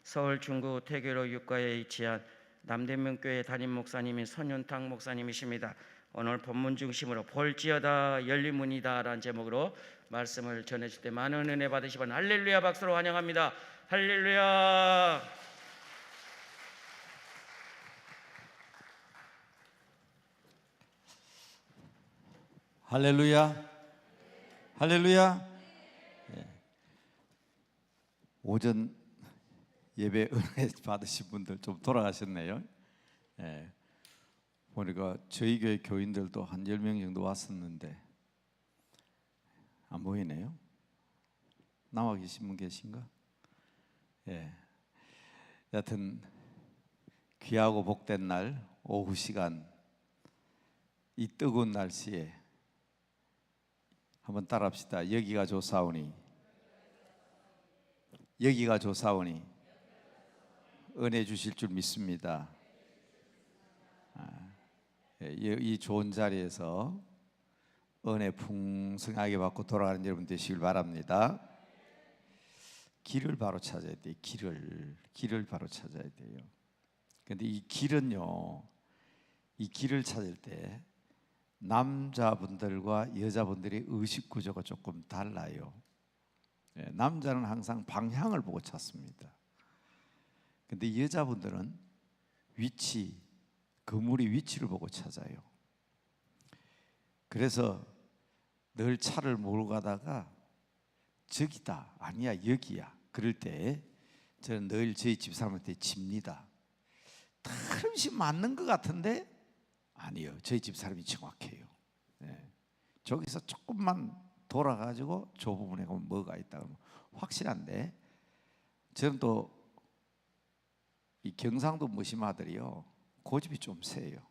서울 중구 태교로 육가에 위치한 남대문교회 담임 목사님인 손윤탁 목사님이십니다. 오늘 본문 중심으로 볼지어다 열리문이다 라는 제목으로 말씀을 전해줄 때 많은 은혜 받으시면 할렐루야 박수로 환영합니다. 할렐루야. 할렐루야. 할렐루야. 오전 예배 은혜 받으신 분들 좀 돌아가셨네요. 보니까 저희 교회 교인들도 한 10명 정도 왔었는데 안 보이네요. 나와 계신 분 계신가? 여하튼 귀하고 복된 날 오후 시간 이 뜨거운 날씨에 한번 따라합시다. 여기가 좋사오니, 여기가 좋사오니 은혜 주실 줄 믿습니다. 이 좋은 자리에서 은혜 풍성하게 받고 돌아가는 여러분 되시길 바랍니다. 길을 바로 찾아야 돼요. 길을 바로 찾아야 돼요. 근데 이 길은요, 이 길을 찾을 때 남자분들과 여자분들의 의식 구조가 조금 달라요. 남자는 항상 방향을 보고 찾습니다. 근데 여자분들은 위치, 그물의 위치를 보고 찾아요. 그래서 늘 차를 몰고 가다가 저기다, 아니야 여기야, 그럴 때 저는 늘 저희 집사람한테 집니다. 틀림없이 맞는 것 같은데 아니요, 저희 집사람이 정확해요. 저기서 조금만 돌아가지고 저 부분에 가면 뭐가 있다 그러면 확실한데, 저는 또 이 경상도 무심아들이요, 고집이 좀 세요.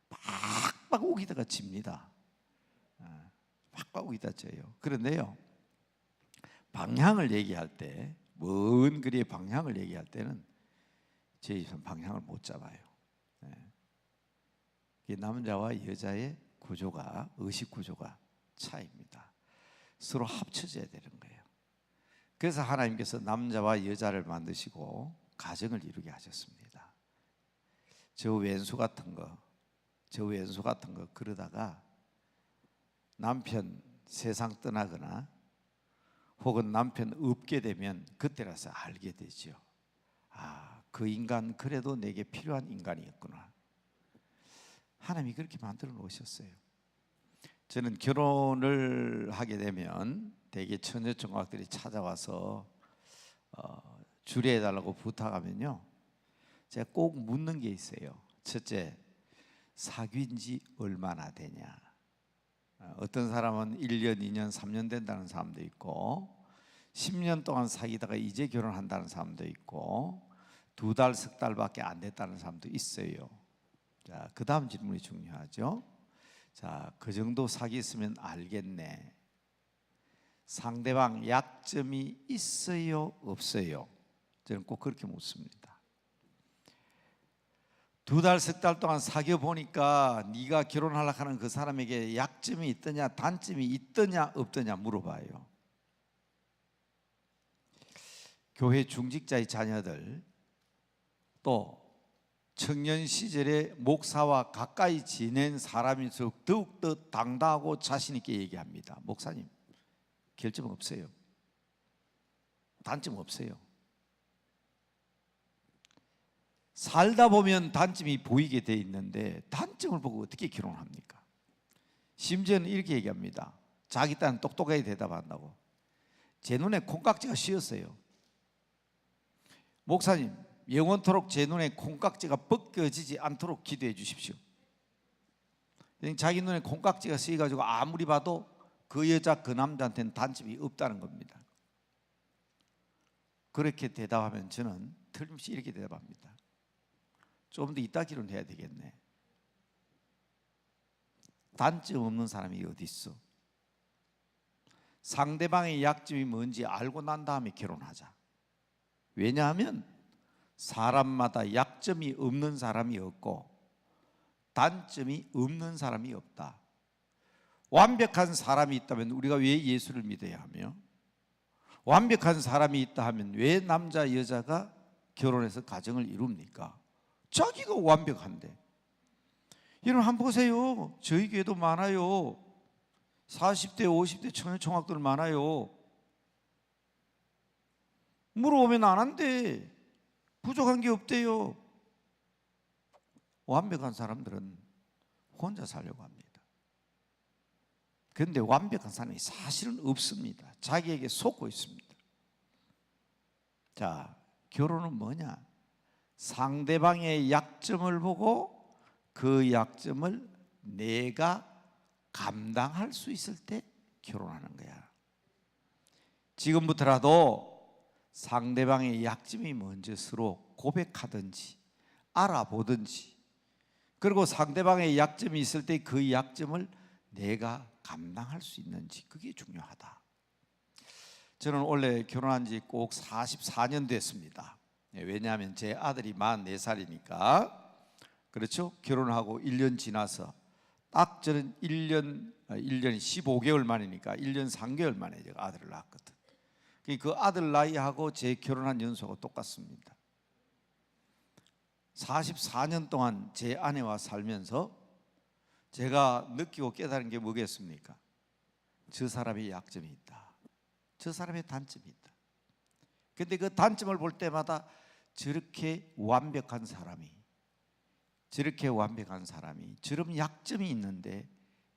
팍팍 우기다가 집니다. 팍팍 우기다 져요. 그런데요, 방향을 얘기할 때, 먼 거리의 방향을 얘기할 때는 저희 집사람 방향을 못 잡아요. 남자와 여자의 구조가, 의식 구조가 차이입니다. 서로 합쳐져야 되는 거예요. 그래서 하나님께서 남자와 여자를 만드시고 가정을 이루게 하셨습니다. 저 왼수 같은 거 그러다가 남편 세상 떠나거나 혹은 남편 없게 되면 그때라서 알게 되죠. 아, 그 인간 그래도 내게 필요한 인간이었구나. 하나님이 그렇게 만들어 놓으셨어요. 저는 결혼을 하게 되면 대개 처녀총각들이 찾아와서 주례해달라고 부탁하면요, 제가 꼭 묻는 게 있어요. 첫째, 사귄 지 얼마나 되냐. 어떤 사람은 1년, 2년, 3년 된다는 사람도 있고 10년 동안 사귀다가 이제 결혼한다는 사람도 있고 2달, 석 달밖에 안 됐다는 사람도 있어요. 자, 그 다음 질문이 중요하죠. 자, 그 정도 사귀었으면 알겠네. 상대방 약점이 있어요, 없어요? 저는 꼭 그렇게 묻습니다. 2달, 석 달 동안 사귀어 보니까 네가 결혼하려고 하는 그 사람에게 약점이 있더냐, 단점이 있더냐, 없더냐 물어봐요. 교회 중직자의 자녀들, 또 청년 시절에 목사와 가까이 지낸 사람일수록 더욱더 당당하고 자신 있게 얘기합니다. 목사님, 결점 없어요. 단점 없어요. 살다 보면 단점이 보이게 돼 있는데 단점을 보고 어떻게 결혼합니까? 심지어는 이렇게 얘기합니다. 자기 딴 똑똑하게 대답한다고. 제 눈에 콩깍지가 씌었어요. 목사님, 영원토록 제 눈에 콩깍지가 벗겨지지 않도록 기도해 주십시오. 자기 눈에 콩깍지가 씌어가지고 아무리 봐도 그 여자 그 남자한테는 단점이 없다는 겁니다. 그렇게 대답하면 저는 틀림없이 이렇게 대답합니다. 좀 더 이따 결혼해야 되겠네. 단점 없는 사람이 어디 있어? 상대방의 약점이 뭔지 알고 난 다음에 결혼하자. 왜냐하면 사람마다 약점이 없는 사람이 없고 단점이 없는 사람이 없다. 완벽한 사람이 있다면 우리가 왜 예수를 믿어야 하며, 완벽한 사람이 있다 하면 왜 남자 여자가 결혼해서 가정을 이룹니까? 자기가 완벽한데. 여러분 한번 보세요. 저희 교회도 많아요. 40대 50대 청년 총학들 많아요. 물어보면 안 한대. 부족한 게 없대요. 완벽한 사람들은 혼자 살려고 합니다. 그런데 완벽한 사람이 사실은 없습니다. 자기에게 속고 있습니다. 자, 결혼은 뭐냐? 상대방의 약점을 보고 그 약점을 내가 감당할 수 있을 때 결혼하는 거야. 지금부터라도 상대방의 약점이 뭔지 서로 고백하든지 알아보든지, 그리고 상대방의 약점이 있을 때 그 약점을 내가 감당할 수 있는지, 그게 중요하다. 저는 원래 결혼한 지 꼭 44년 됐습니다. 왜냐하면 제 아들이 44살이니까. 그렇죠? 결혼하고 1년 지나서 딱 저는 1년이 15개월 만이니까 1년 3개월 만에 제가 아들을 낳았거든. 그 아들 나이하고 제 결혼한 연수하고 똑같습니다. 44년 동안 제 아내와 살면서 제가 느끼고 깨달은 게 뭐겠습니까? 저 사람의 약점이 있다. 저 사람의 단점이 있다. 근데 그 단점을 볼 때마다 저렇게 완벽한 사람이 저런 약점이 있는데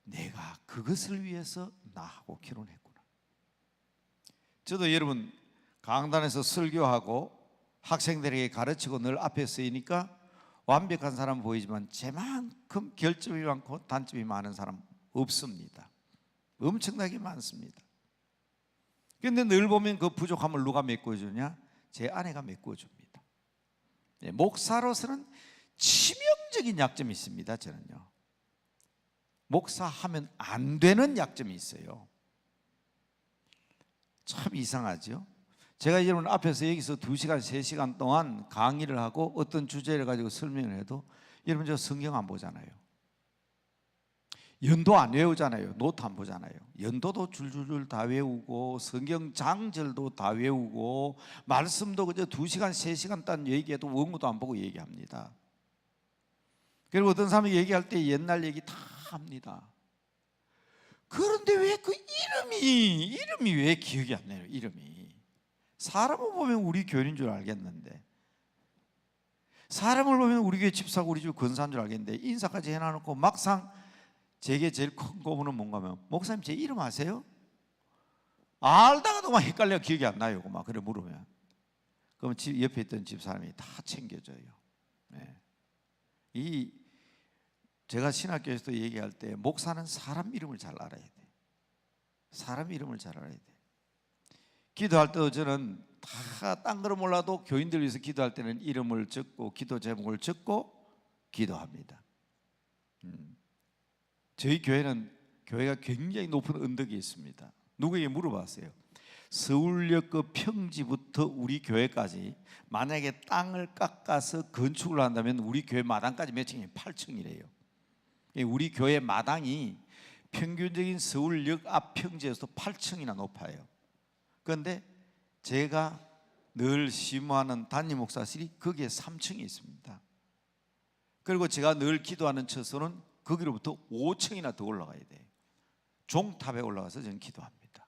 내가 그것을 위해서 나하고 결혼했구나. 저도 여러분 강단에서 설교하고 학생들에게 가르치고 늘 앞에 서이니까 완벽한 사람 보이지만 제만큼 결점이 많고 단점이 많은 사람 없습니다. 엄청나게 많습니다. 그런데 늘 보면 그 부족함을 누가 메꿔주냐? 제 아내가 메꿔줍니다. 목사로서는 치명적인 약점이 있습니다. 저는요, 목사하면 안 되는 약점이 있어요. 참 이상하죠. 제가 여러분 앞에서 여기서 2시간 3시간 동안 강의를 하고 어떤 주제를 가지고 설명을 해도 여러분 저 성경 안 보잖아요. 연도 안 외우잖아요. 노트 안 보잖아요. 연도도 줄줄줄 다 외우고 성경 장절도 다 외우고 말씀도 그저 2시간 3시간 딴 얘기해도 원고도 안 보고 얘기합니다. 그리고 어떤 사람이 얘기할 때 옛날 얘기 다 합니다. 그런데 왜 그 이름이 왜 기억이 안 나요? 이름이. 사람을 보면 우리 교인인 줄 알겠는데, 사람을 보면 우리 교회 집사고 우리 집 권사인 줄 알겠는데 인사까지 해놔놓고 막상 제게 제일 큰 고문은 뭔가 하면, 목사님 제 이름 아세요? 알다가도 막 헷갈려 기억이 안 나요. 막 그래 물으면, 그러면 집 옆에 있던 집사람이 다 챙겨줘요. 네. 제가 신학교에서도 얘기할 때 목사는 사람 이름을 잘 알아야 돼. 사람 이름을 잘 알아야 돼. 기도할 때도 저는 다 딴 거는 몰라도 교인들 위해서 기도할 때는 이름을 적고 기도 제목을 적고 기도합니다. 저희 교회는 교회가 굉장히 높은 언덕이 있습니다. 누구에게 물어봤어요. 서울역 그 평지부터 우리 교회까지 만약에 땅을 깎아서 건축을 한다면 우리 교회 마당까지 몇 층이에요? 8층이래요. 우리 교회 마당이 평균적인 서울역 앞 평지에서 8층이나 높아요. 그런데 제가 늘 심호하는 담임 목사실이 거기에 3층이 있습니다. 그리고 제가 늘 기도하는 처소는 거기로부터 5층이나 더 올라가야 돼요. 종탑에 올라가서 저는 기도합니다.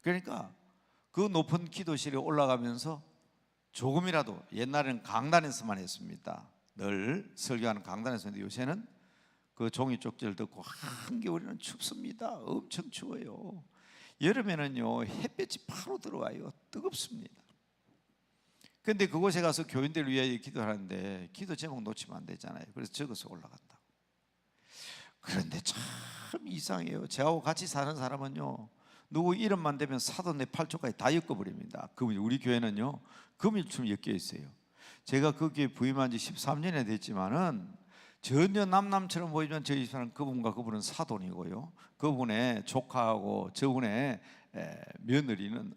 그러니까 그 높은 기도실에 올라가면서 조금이라도, 옛날에는 강단에서만 했습니다. 늘 설교하는 강단에서 했는데 요새는 그 종이 쪽지를 듣고 한겨울에는 춥습니다. 엄청 추워요. 여름에는요 햇볕이 바로 들어와요. 뜨겁습니다. 그런데 그곳에 가서 교인들을 위해 기도하는데 기도 제목 놓치면 안 되잖아요. 그래서 적어서 올라간다. 그런데 참 이상해요. 저하고 같이 사는 사람은요, 누구 이름만 되면 사돈 내 8초까지 다 엮어버립니다. 우리 교회는요 금일춤 엮여 있어요. 제가 거기에 부임한 지 13년이 됐지만은 전혀 남남처럼 보이지만 저희 집사는 그분과 그분은 사돈이고요, 그분의 조카하고 저분의 며느리는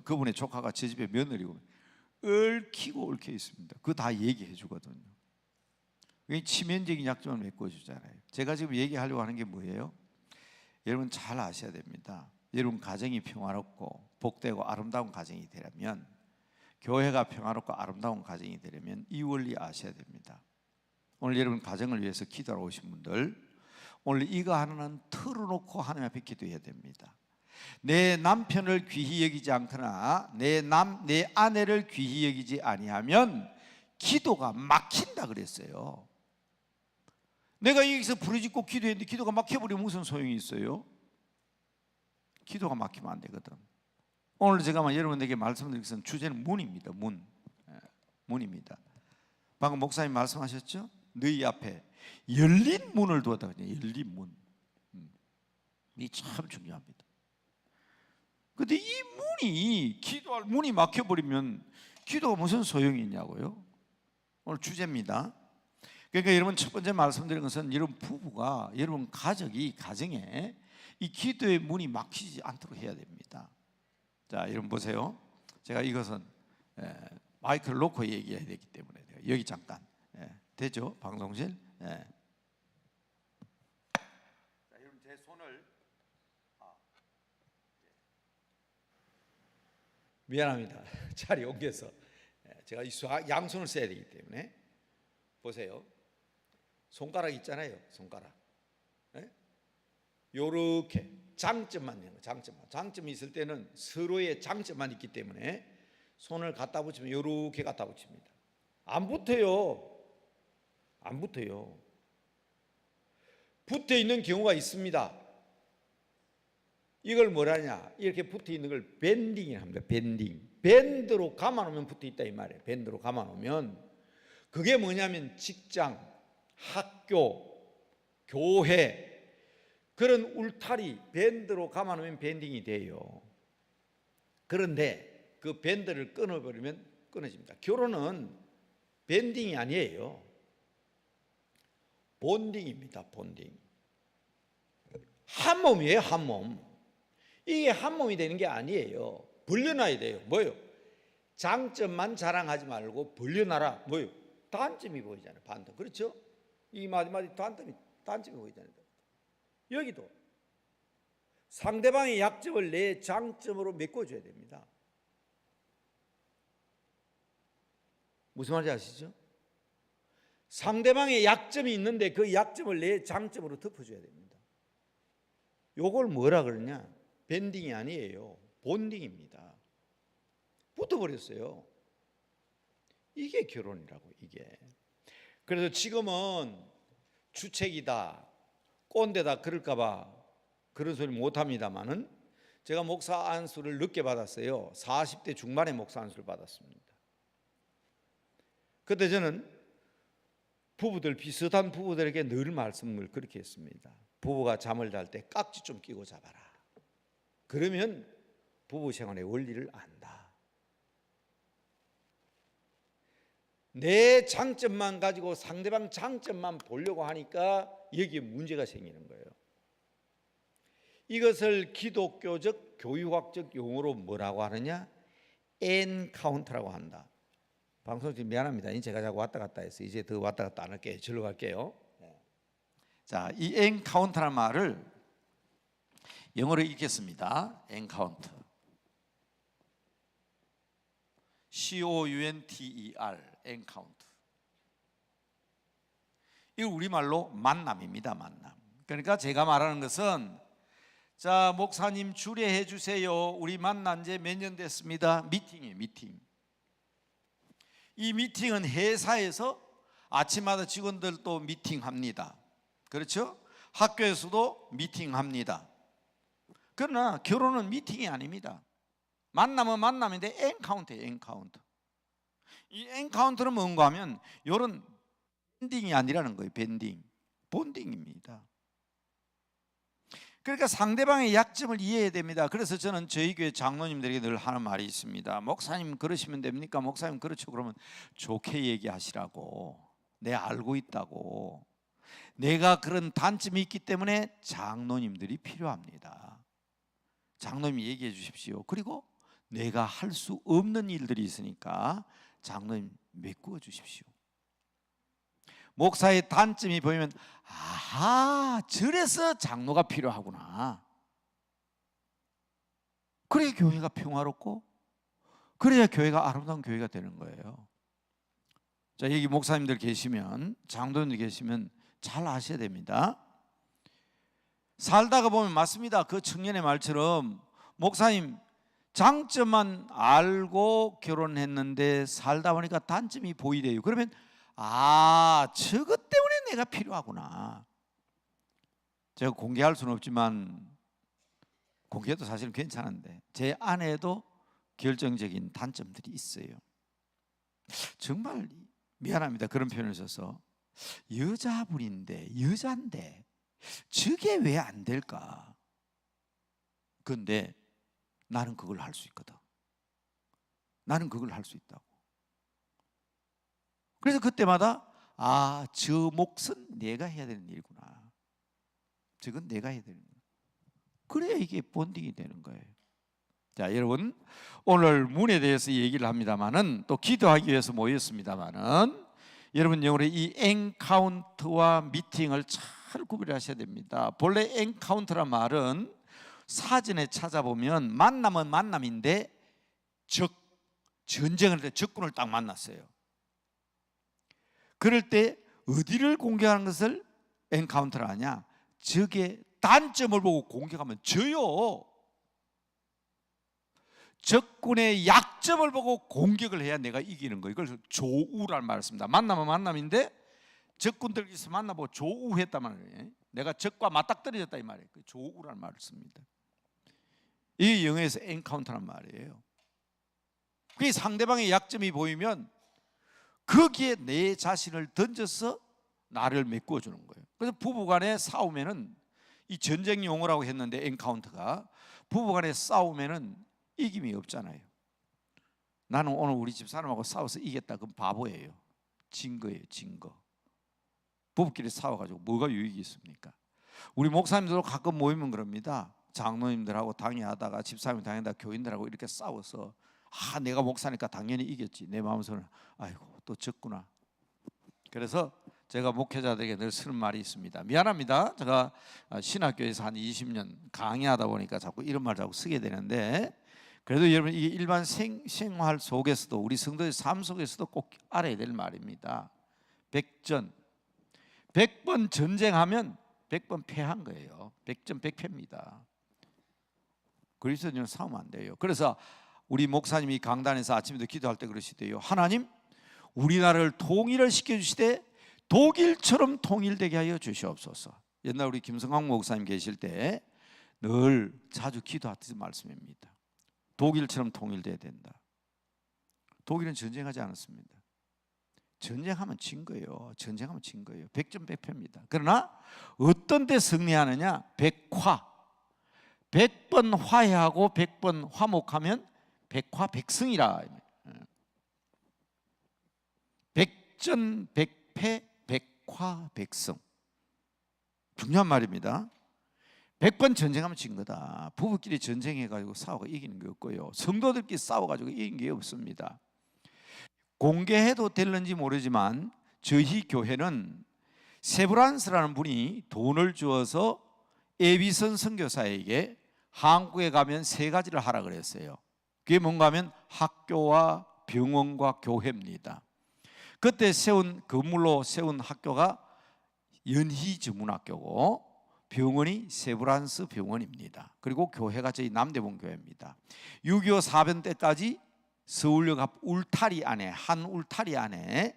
그분의 조카가 제 집의 며느리고 얽히고 얽혀 있습니다. 그거 다 얘기해 주거든요. 치명적인 약점을 메꿔주잖아요. 제가 지금 얘기하려고 하는 게 뭐예요? 여러분 잘 아셔야 됩니다. 여러분 가정이 평화롭고 복되고 아름다운 가정이 되려면 교회가 평화롭고 아름다운 가정이 되려면 이 원리 아셔야 됩니다. 오늘 여러분 가정을 위해서 기도하러 오신 분들, 오늘 이거 하나는 털어놓고 하나님 앞에 기도해야 됩니다. 내 남편을 귀히 여기지 않거나 내 아내를 귀히 여기지 아니하면 기도가 막힌다 그랬어요. 내가 여기서 부르짖고 기도했는데 기도가 막혀버리면 무슨 소용이 있어요? 기도가 막히면 안 되거든. 오늘 제가 여러분에게 말씀드릴 것은 주제는 문입니다. 문입니다. 방금 목사님 말씀하셨죠? 너희 앞에 열린 문을 두었다. 열린 문. 이 참 중요합니다. 근데 이 문이, 기도할 문이 막혀버리면 기도가 무슨 소용이 있냐고요? 오늘 주제입니다. 그러니까 여러분, 첫 번째 말씀드린 것은 여러분 부부가, 여러분 가정에 이 기도의 문이 막히지 않도록 해야 됩니다. 자, 여러분 보세요. 제가 이것은 마이크를 놓고 얘기해야 되기 때문에 여기 잠깐 되죠? 방송실. 자, 여러분 제 손을 미안합니다. 자리 옮겨서 제가 이 양손을 써야 되기 때문에 보세요. 손가락 있잖아요. 손가락. 요렇게 장점만 있는 거, 장점이 있을 때는 서로의 장점만 있기 때문에 손을 갖다 붙이면 요렇게 갖다 붙입니다. 안 붙어요. 안 붙어요. 붙어 있는 경우가 있습니다. 이걸 뭐라냐? 이렇게 붙어 있는 걸 밴딩이라 합니다. 밴딩. 밴드로 감아놓으면 붙어 있다 이 말이에요. 밴드로 감아놓으면 그게 뭐냐면 직장, 학교, 교회 그런 울타리 밴드로 감아놓으면 밴딩이 돼요. 그런데 그 밴드를 끊어버리면 끊어집니다. 결혼은 밴딩이 아니에요. 본딩입니다. 본딩. 한 몸이에요. 한 몸. 이게 한 몸이 되는 게 아니에요. 벌려놔야 돼요. 뭐요? 장점만 자랑하지 말고 벌려놔라. 뭐요? 단점이 보이잖아요. 반점. 그렇죠? 이 마디마디 단점이 보이잖아요. 여기도 상대방의 약점을 내 장점으로 메꿔줘야 됩니다. 무슨 말인지 아시죠? 상대방의 약점이 있는데 그 약점을 내 장점으로 덮어줘야 됩니다. 요걸 뭐라 그러냐? 밴딩이 아니에요. 본딩입니다. 붙어버렸어요. 이게 결혼이라고, 이게. 그래서 지금은 주책이다, 꼰대다 그럴까봐 그런 소리 못합니다만은 제가 목사 안수를 늦게 받았어요. 40대 중반에 목사 안수를 받았습니다. 그때 저는 비슷한 부부들에게 늘 말씀을 그렇게 했습니다. 부부가 잠을 잘 때 깍지 좀 끼고 자봐라. 그러면 부부 생활의 원리를 안다. 내 장점만 가지고 상대방 장점만 보려고 하니까 여기에 문제가 생기는 거예요. 이것을 기독교적 교육학적 용어로 뭐라고 하느냐? 엔카운터라고 한다. 방송 중 미안합니다. 제가 자꾸 왔다 갔다 해서 이제 더 왔다 갔다 안 할게요. 절로 갈게요. 자, 이 엔카운터라는 말을 영어로 읽겠습니다. 엔카운터. COUNTER. 엔카운터. 이거 우리말로 만남입니다. 만남. 그러니까 제가 말하는 것은, 자, 목사님 주례해 주세요. 우리 만난 지 몇 년 됐습니다. 미팅이에요. 미팅. 이 미팅은 회사에서 아침마다 직원들도 미팅합니다. 그렇죠? 학교에서도 미팅합니다. 그러나 결혼은 미팅이 아닙니다. 만남은 만남인데 엔카운터예요. 엔카운터. 이 엔카운터는 뭔가 하면 이런 밴딩이 아니라는 거예요. 밴딩. 본딩입니다. 그러니까 상대방의 약점을 이해해야 됩니다. 그래서 저는 저희 교회 장로님들에게 늘 하는 말이 있습니다. 목사님 그러시면 됩니까? 목사님 그렇죠. 그러면 좋게 얘기하시라고. 내가 알고 있다고. 내가 그런 단점이 있기 때문에 장로님들이 필요합니다. 장로님 얘기해 주십시오. 그리고 내가 할 수 없는 일들이 있으니까 장로님 메꾸어 주십시오. 목사의 단점이 보이면 아하, 저래서 장로가 필요하구나. 그래 교회가 평화롭고 그래야 교회가 아름다운 교회가 되는 거예요. 자, 여기 목사님들 계시면, 장로님들 계시면 잘 아셔야 됩니다. 살다가 보면 맞습니다. 그 청년의 말처럼 목사님 장점만 알고 결혼했는데 살다 보니까 단점이 보이래요. 그러면 저것 때문에 내가 필요하구나. 제가 공개할 수는 없지만, 공개도 사실은 괜찮은데 제 아내도 결정적인 단점들이 있어요. 정말 미안합니다, 그런 표현을 써서. 여자인데 저게 왜 안 될까? 그런데 나는 그걸 할 수 있거든. 나는 그걸 할 수 있다고. 그래서 그때마다 저 몫은 내가 해야 되는 일이구나. 저건 내가 해야 되는 거야. 그래야 이게 본딩이 되는 거예요. 자, 여러분, 오늘 문에 대해서 얘기를 합니다만은, 또 기도하기 위해서 모였습니다만은, 여러분 영어로 이 엔카운트와 미팅을 잘 구별하셔야 됩니다. 본래 엔카운트란 말은 사전에 찾아보면 만남은 만남인데 전쟁을 할 때 적군을 딱 만났어요. 그럴 때 어디를 공격하는 것을 엔카운트라 하냐? 적의 단점을 보고 공격하면 져요. 적군의 약점을 보고 공격을 해야 내가 이기는 거예요. 이걸 조우라는 말을 씁니다. 만나면 만남인데 적군들끼리서 만나보고 조우했단 말이에요. 내가 적과 맞닥뜨려졌다 이 말이에요. 조우라는 말을 씁니다. 이게 영어에서 엔카운터란 말이에요. 그게 상대방의 약점이 보이면 거기에 내 자신을 던져서 나를 메꾸어 주는 거예요. 그래서 부부간에 싸우면은, 이 전쟁 용어라고 했는데 엔카운터가, 부부간에 싸우면은 이김이 없잖아요. 나는 오늘 우리 집 사람하고 싸워서 이겼다, 그럼 바보예요. 진 거예요, 진 거. 부부끼리 싸워가지고 뭐가 유익이 있습니까? 우리 목사님들도 가끔 모이면 그럽니다. 장로님들하고 당회하다가, 집사님 당회하다가 교인들하고 이렇게 싸워서 내가 목사니까 당연히 이겼지. 내 마음속으로는 아이고 또 졌구나. 그래서 제가 목회자들에게 늘 쓰는 말이 있습니다. 미안합니다. 제가 신학교에서 한 20년 강의하다 보니까 자꾸 이런 말 자꾸 쓰게 되는데, 그래도 여러분 이게 일반 생활 속에서도, 우리 성도의 삶 속에서도 꼭 알아야 될 말입니다. 100번 전쟁하면 100번 패한 거예요. 100전 100패입니다. 그리스도인은 싸우면 안 돼요. 그래서 우리 목사님이 강단에서 아침에도 기도할 때 그러시대요. 하나님, 우리나라를 통일을 시켜주시되 독일처럼 통일되게 하여 주시옵소서. 옛날 우리 김성광 목사님 계실 때 늘 자주 기도하던 말씀입니다. 독일처럼 통일돼야 된다. 독일은 전쟁하지 않았습니다. 전쟁하면 진 거예요. 전쟁하면 진 거예요. 100전 100패입니다. 그러나 어떤 때 승리하느냐? 100번 화해하고 100번 화목하면 100화 100승이라. 100전 100패 100화 100승. 중요한 말입니다. 100번 전쟁하면 진 거다. 부부끼리 전쟁해가지고 싸우고 이기는 게 없고요. 성도들끼리 싸워가지고 이긴 게 없습니다. 공개해도 될는지 모르지만 저희 교회는 세브란스라는 분이 돈을 주어서 에비선 선교사에게 한국에 가면 3가지를 하라 그랬어요. 그게 뭔가 하면 학교와 병원과 교회입니다. 그때 건물로 세운 학교가 연희전문학교고, 병원이 세브란스 병원입니다. 그리고 교회가 저희 남대문 교회입니다. 6.25 사변 때까지 서울역 앞 울타리 안에, 한 울타리 안에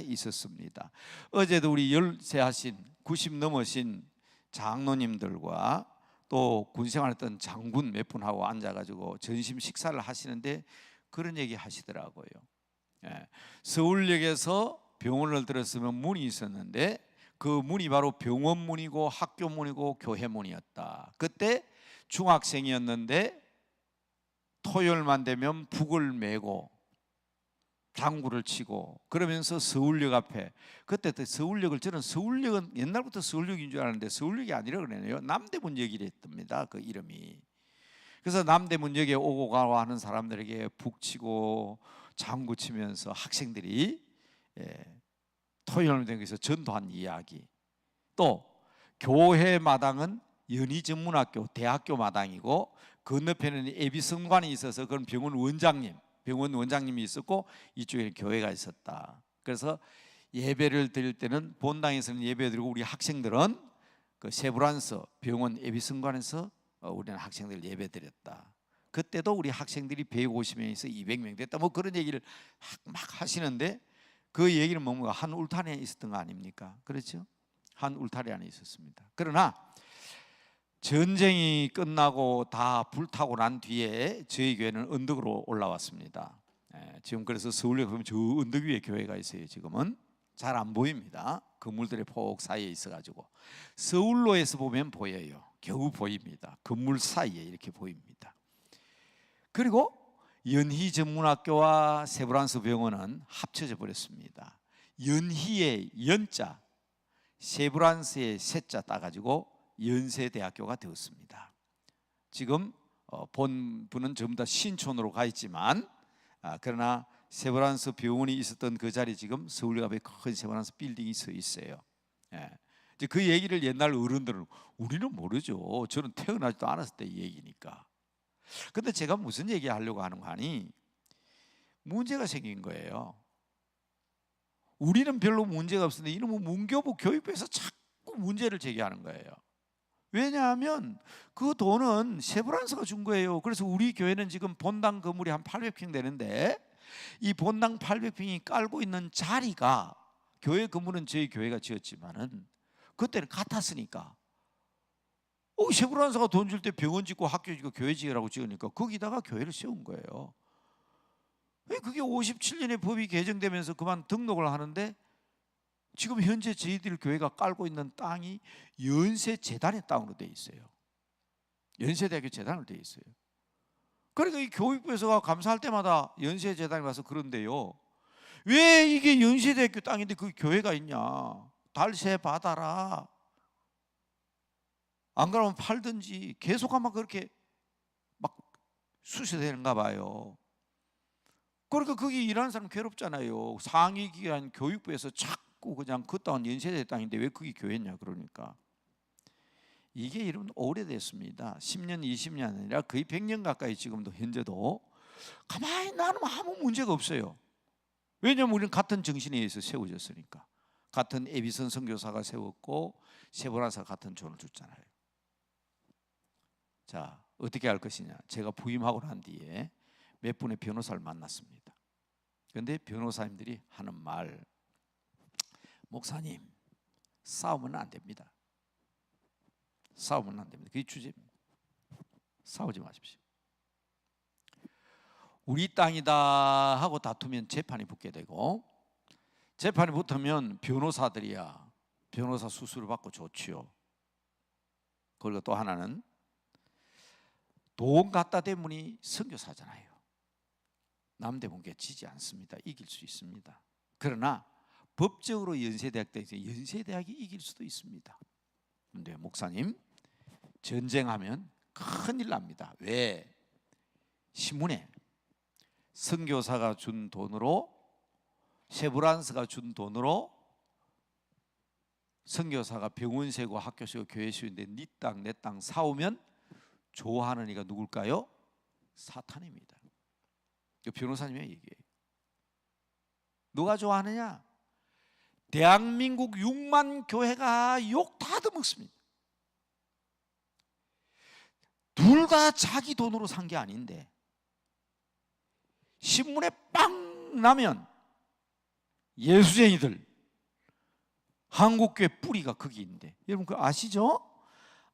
있었습니다. 어제도 우리 열세하신 90 넘으신 장로님들과 또 군생활했던 장군 몇 분하고 앉아가지고 점심 식사를 하시는데 그런 얘기 하시더라고요. 서울역에서 병원을 들었으면 문이 있었는데 그 문이 바로 병원 문이고 학교 문이고 교회 문이었다. 그때 중학생이었는데 토요일만 되면 북을 메고 당구를 치고 그러면서 서울역 앞에, 그때 서울역을, 저는 서울역은 옛날부터 서울역인 줄 알았는데 서울역이 아니라 그러네요. 남대문역이랬답니다, 그 이름이. 그래서 남대문역에 오고 가고 하는 사람들에게 북 치고 장구 치면서 학생들이 토요일만 되면서 전도한 이야기. 또 교회 마당은 연희전문학교 대학교 마당이고 건너편에는 예비성관이 있어서 그건 병원 원장님이 있었고 이쪽에는 교회가 있었다. 그래서 예배를 드릴 때는 본당에서는 예배 드리고 우리 학생들은 그 세브란스 병원 예비성관에서 우리는 학생들 예배 드렸다. 그때도 우리 학생들이 150명에서 200명 됐다. 뭐 그런 얘기를 막 하시는데 그 얘기는 뭔가 한 울타리에 있었던 거 아닙니까? 그렇죠? 한 울타리 안에 있었습니다. 그러나 전쟁이 끝나고 다 불타고 난 뒤에 저희 교회는 언덕으로 올라왔습니다. 지금 그래서 서울에 보면 저 언덕 위에 교회가 있어요. 지금은 잘 안 보입니다. 건물들의 폭 사이에 있어가지고 서울로에서 보면 보여요. 겨우 보입니다. 건물 사이에 이렇게 보입니다. 그리고 연희전문학교와 세브란스 병원은 합쳐져 버렸습니다. 연희의 연자, 세브란스의 세자 따가지고 연세대학교가 되었습니다. 지금 본부는 전부 다 신촌으로 가 있지만 그러나 세브란스 병원이 있었던 그 자리 지금 서울역 앞에 큰 세브란스 빌딩이 서 있어요. 이제 그 얘기를 옛날 어른들은 우리는 모르죠. 저는 태어나지도 않았을 때 얘기니까. 근데 제가 무슨 얘기 하려고 하는 거 아니? 문제가 생긴 거예요. 우리는 별로 문제가 없었는데 이놈은 문교부 교육부에서 자꾸 문제를 제기하는 거예요. 왜냐하면 그 돈은 세브란스가 준 거예요. 그래서 우리 교회는 지금 본당 건물이 한 800평 되는데 이 본당 800평이 깔고 있는 자리가 교회 건물은 저희 교회가 지었지만은 그때는 같았으니까 세브란스가 돈 줄 때 병원 짓고 학교 짓고 교회 지으라고 지으니까 거기다가 교회를 세운 거예요. 그게 57년에 법이 개정되면서 그만 등록을 하는데 지금 현재 저희들 교회가 깔고 있는 땅이 연세재단의 땅으로 되어 있어요. 연세대학교 재단으로 되어 있어요. 그러니까 이 교육부에서 감사할 때마다 연세재단에 와서 그런데요, 왜 이게 연세대학교 땅인데 그 교회가 있냐, 달세 받아라, 안 그러면 팔든지, 계속 아마 그렇게 막 수시되는가 봐요. 그러니까 거기 일하는 사람 괴롭잖아요. 상위기관 교육부에서 자꾸 그냥 그 땅은 연세대 땅인데 왜 그게 교회냐 그러니까. 이게 여러분 오래됐습니다. 10년 20년 아니라 거의 100년 가까이 지금도 현재도 가만히 나누면 아무 문제가 없어요. 왜냐하면 우리는 같은 정신에 의해서 세워졌으니까. 같은 에비선 선교사가 세웠고 세브란스가 같은 존을 줬잖아요. 자, 어떻게 할 것이냐. 제가 부임하고 난 뒤에 몇 분의 변호사를 만났습니다. 그런데 변호사님들이 하는 말, 목사님 싸우면 안 됩니다. 싸우면 안 됩니다. 그게 주제입니다. 싸우지 마십시오. 우리 땅이다 하고 다투면 재판이 붙게 되고, 재판이 붙으면 변호사들이야 변호사 수수료 받고 좋지요. 그리고 또 하나는 돈 갖다 대문이 선교사잖아요. 남대문교회 지지 않습니다. 이길 수 있습니다. 그러나 법적으로 연세대학이 이길 수도 있습니다. 그런데 목사님, 전쟁하면 큰일 납니다. 왜? 신문에 선교사가 준 돈으로, 세브란스가 준 돈으로 선교사가 병원 세고 학교 세고 교회 세우는데 네 땅 내 땅 사오면 좋아하는 이가 누굴까요? 사탄입니다. 변호사님의 얘기예요. 누가 좋아하느냐? 대한민국 6만 교회가 욕 다 얻어먹습니다. 둘 다 자기 돈으로 산 게 아닌데 신문에 빵 나면 예수쟁이들, 한국교회 뿌리가 거기 있는데, 여러분 그거 아시죠?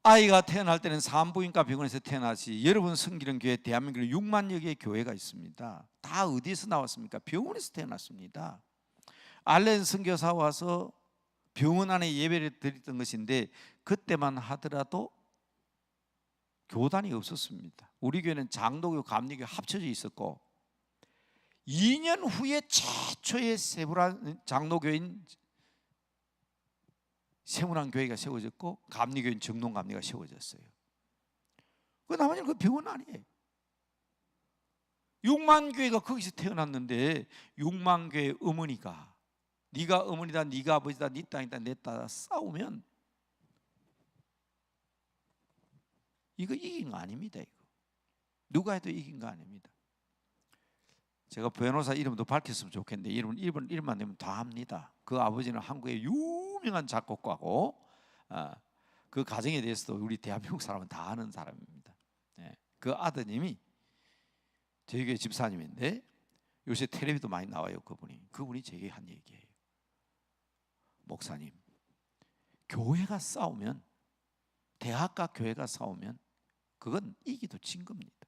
아이가 태어날 때는 산부인과 병원에서 태어나지, 여러분 섬기는 교회 대한민국에 6만여 개의 교회가 있습니다. 다 어디에서 나왔습니까? 병원에서 태어났습니다. 알렌 선교사 와서 병원 안에 예배를 드렸던 것인데 그때만 하더라도 교단이 없었습니다. 우리 교회는 장로교, 감리교 합쳐져 있었고 2년 후에 최초의 세브란 장로교인 세문안 교회가 세워졌고 감리교인 정동감리가 세워졌어요. 그 나머지는 그 병원 아니에요. 6만 교회가 거기서 태어났는데 6만 교회 어머니가 네가 어머니다, 네가 아버지다, 네 땅이다, 내 땅이다 싸우면 이거 이긴 거 아닙니다. 이거 누가 해도 이긴 거 아닙니다. 제가 변호사 이름도 밝혔으면 좋겠는데 이름만 되면 다 합니다. 그 아버지는 한국의 유명한 작곡가고 그 가정에 대해서도 우리 대한민국 사람은 다 아는 사람입니다. 그 아드님이 저희 교회 집사님인데 요새 텔레비도 많이 나와요. 그분이 제게 한 얘기예요. 목사님, 교회가 싸우면, 대학과 교회가 싸우면 그건 이기도 진 겁니다.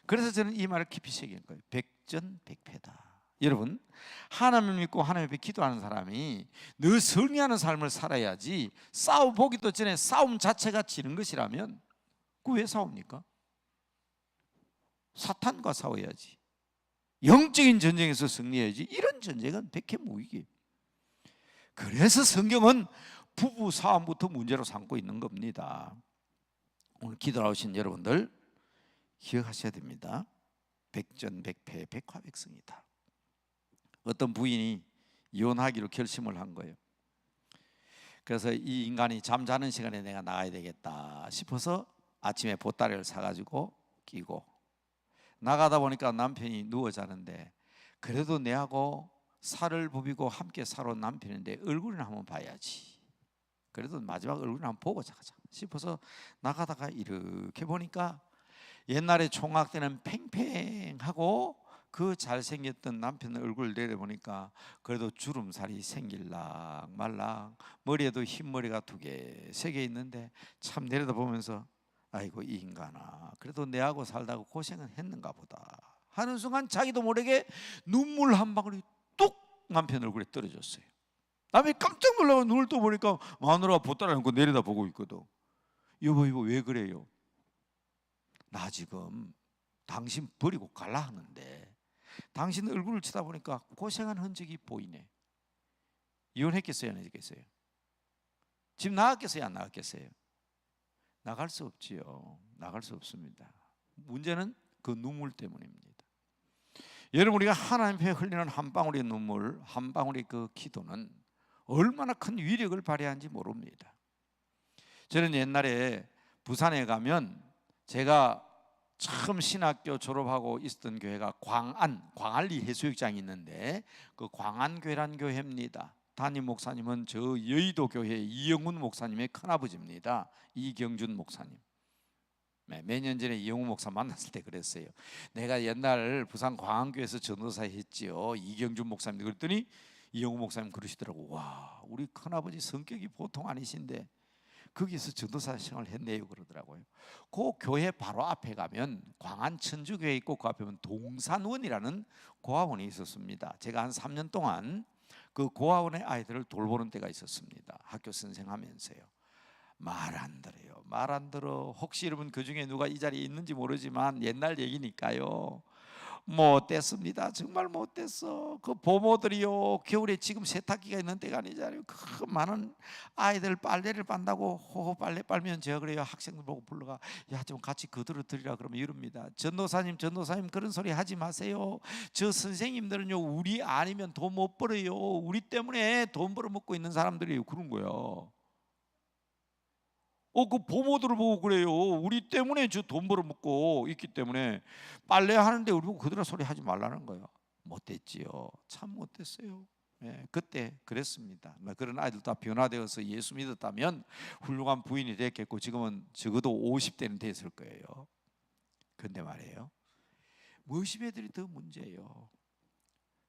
그래서 저는 이 말을 깊이 새긴 거예요. 백전백패다. 여러분, 하나님을 믿고 하나님 앞에 기도하는 사람이 늘 승리하는 삶을 살아야지, 싸워보기도 전에 싸움 자체가 지는 것이라면 그 왜 싸웁니까? 사탄과 싸워야지, 영적인 전쟁에서 승리해야지. 이런 전쟁은 백해무익이에요. 그래서 성경은 부부 싸움부터 문제로 삼고 있는 겁니다. 오늘 기도 나오신 여러분들 기억하셔야 됩니다. 백전백패 백화백승이다. 어떤 부인이 이혼하기로 결심을 한 거예요. 그래서 이 인간이 잠자는 시간에 내가 나가야 되겠다 싶어서 아침에 보따리를 사가지고 끼고 나가다 보니까 남편이 누워 자는데, 그래도 내하고 살을 부비고 함께 살아온 남편인데 얼굴이나 한번 봐야지, 그래도 마지막 얼굴이나 한번 보고 자자 싶어서 나가다가 이렇게 보니까 옛날에 총각 때는 팽팽하고 그 잘생겼던 남편 얼굴을 내려보니까 그래도 주름살이 생길락 말락, 머리에도 흰머리가 2개, 3개 있는데 참 내려다보면서 아이고 이 인간아, 그래도 내하고 살다가 고생은 했는가 보다 하는 순간 자기도 모르게 눈물 한 방울이 뚝 남편 얼굴에 떨어졌어요. 남이 깜짝 놀라고 눈을 떠보니까 마누라가 보따리 안고 내려다보고 있거든. 여보 이거 왜 그래요? 나 지금 당신 버리고 갈라 하는데 당신 얼굴을 쳐다보니까 고생한 흔적이 보이네. 이혼했겠어요 안 했겠어요? 집 나갔겠어요 안 나갔겠어요? 나갈 수 없지요. 나갈 수 없습니다. 문제는 그 눈물 때문입니다. 여러분, 우리가 하나님 앞에 흘리는 한 방울의 눈물, 한 방울의 그 기도는 얼마나 큰 위력을 발휘하는지 모릅니다. 저는 옛날에 부산에 가면, 제가 처음 신학교 졸업하고 있었던 교회가 광안리 해수욕장이 있는데 그 광안교회란 교회입니다. 담임 목사님은 저 여의도 교회 이영훈 목사님의 큰아버지입니다. 이경준 목사님. 몇 년 전에 이영훈 목사 만났을 때 그랬어요. 내가 옛날 부산 광안교회에서 전도사 했지요, 이경준 목사님. 그랬더니 이영훈 목사님 그러시더라고. 와, 우리 큰아버지 성격이 보통 아니신데 거기서 전도사 생활을 했네요 그러더라고요. 그 교회 바로 앞에 가면 광안 천주교회 있고 그 앞에 보면 동산원이라는 고아원이 있었습니다. 제가 한 3년 동안 그 고아원의 아이들을 돌보는 때가 있었습니다. 학교 선생하면서요. 말 안 들어요. 말 안 들어. 혹시 여러분 그 중에 누가 이 자리에 있는지 모르지만 옛날 얘기니까요. 못됐습니다. 정말 못됐어. 그 부모들이요, 겨울에 지금 세탁기가 있는 때가 아니잖아요. 그 많은 아이들 빨래를 빤다고 호호 빨래 빨면 제가 그래요, 학생들 보고 불러가, 야 좀 같이 거들어 드리라 그러면 이럽니다. 전도사님 그런 소리 하지 마세요. 저 선생님들은요 우리 아니면 돈 못 벌어요. 우리 때문에 돈 벌어 먹고 있는 사람들이에요. 그런 거예요. 그 부모들을 보고 그래요. 우리 때문에 저 돈 벌어 먹고 있기 때문에 빨래 하는데 우리 보고 그들아 소리 하지 말라는 거예요. 못됐지요. 참 못됐어요. 그때 그랬습니다. 그런 아이들 다 변화되어서 예수 믿었다면 훌륭한 부인이 됐겠고 지금은 적어도 50대는 됐을 거예요. 근데 말이에요, 무엇이 애들이 더 문제예요.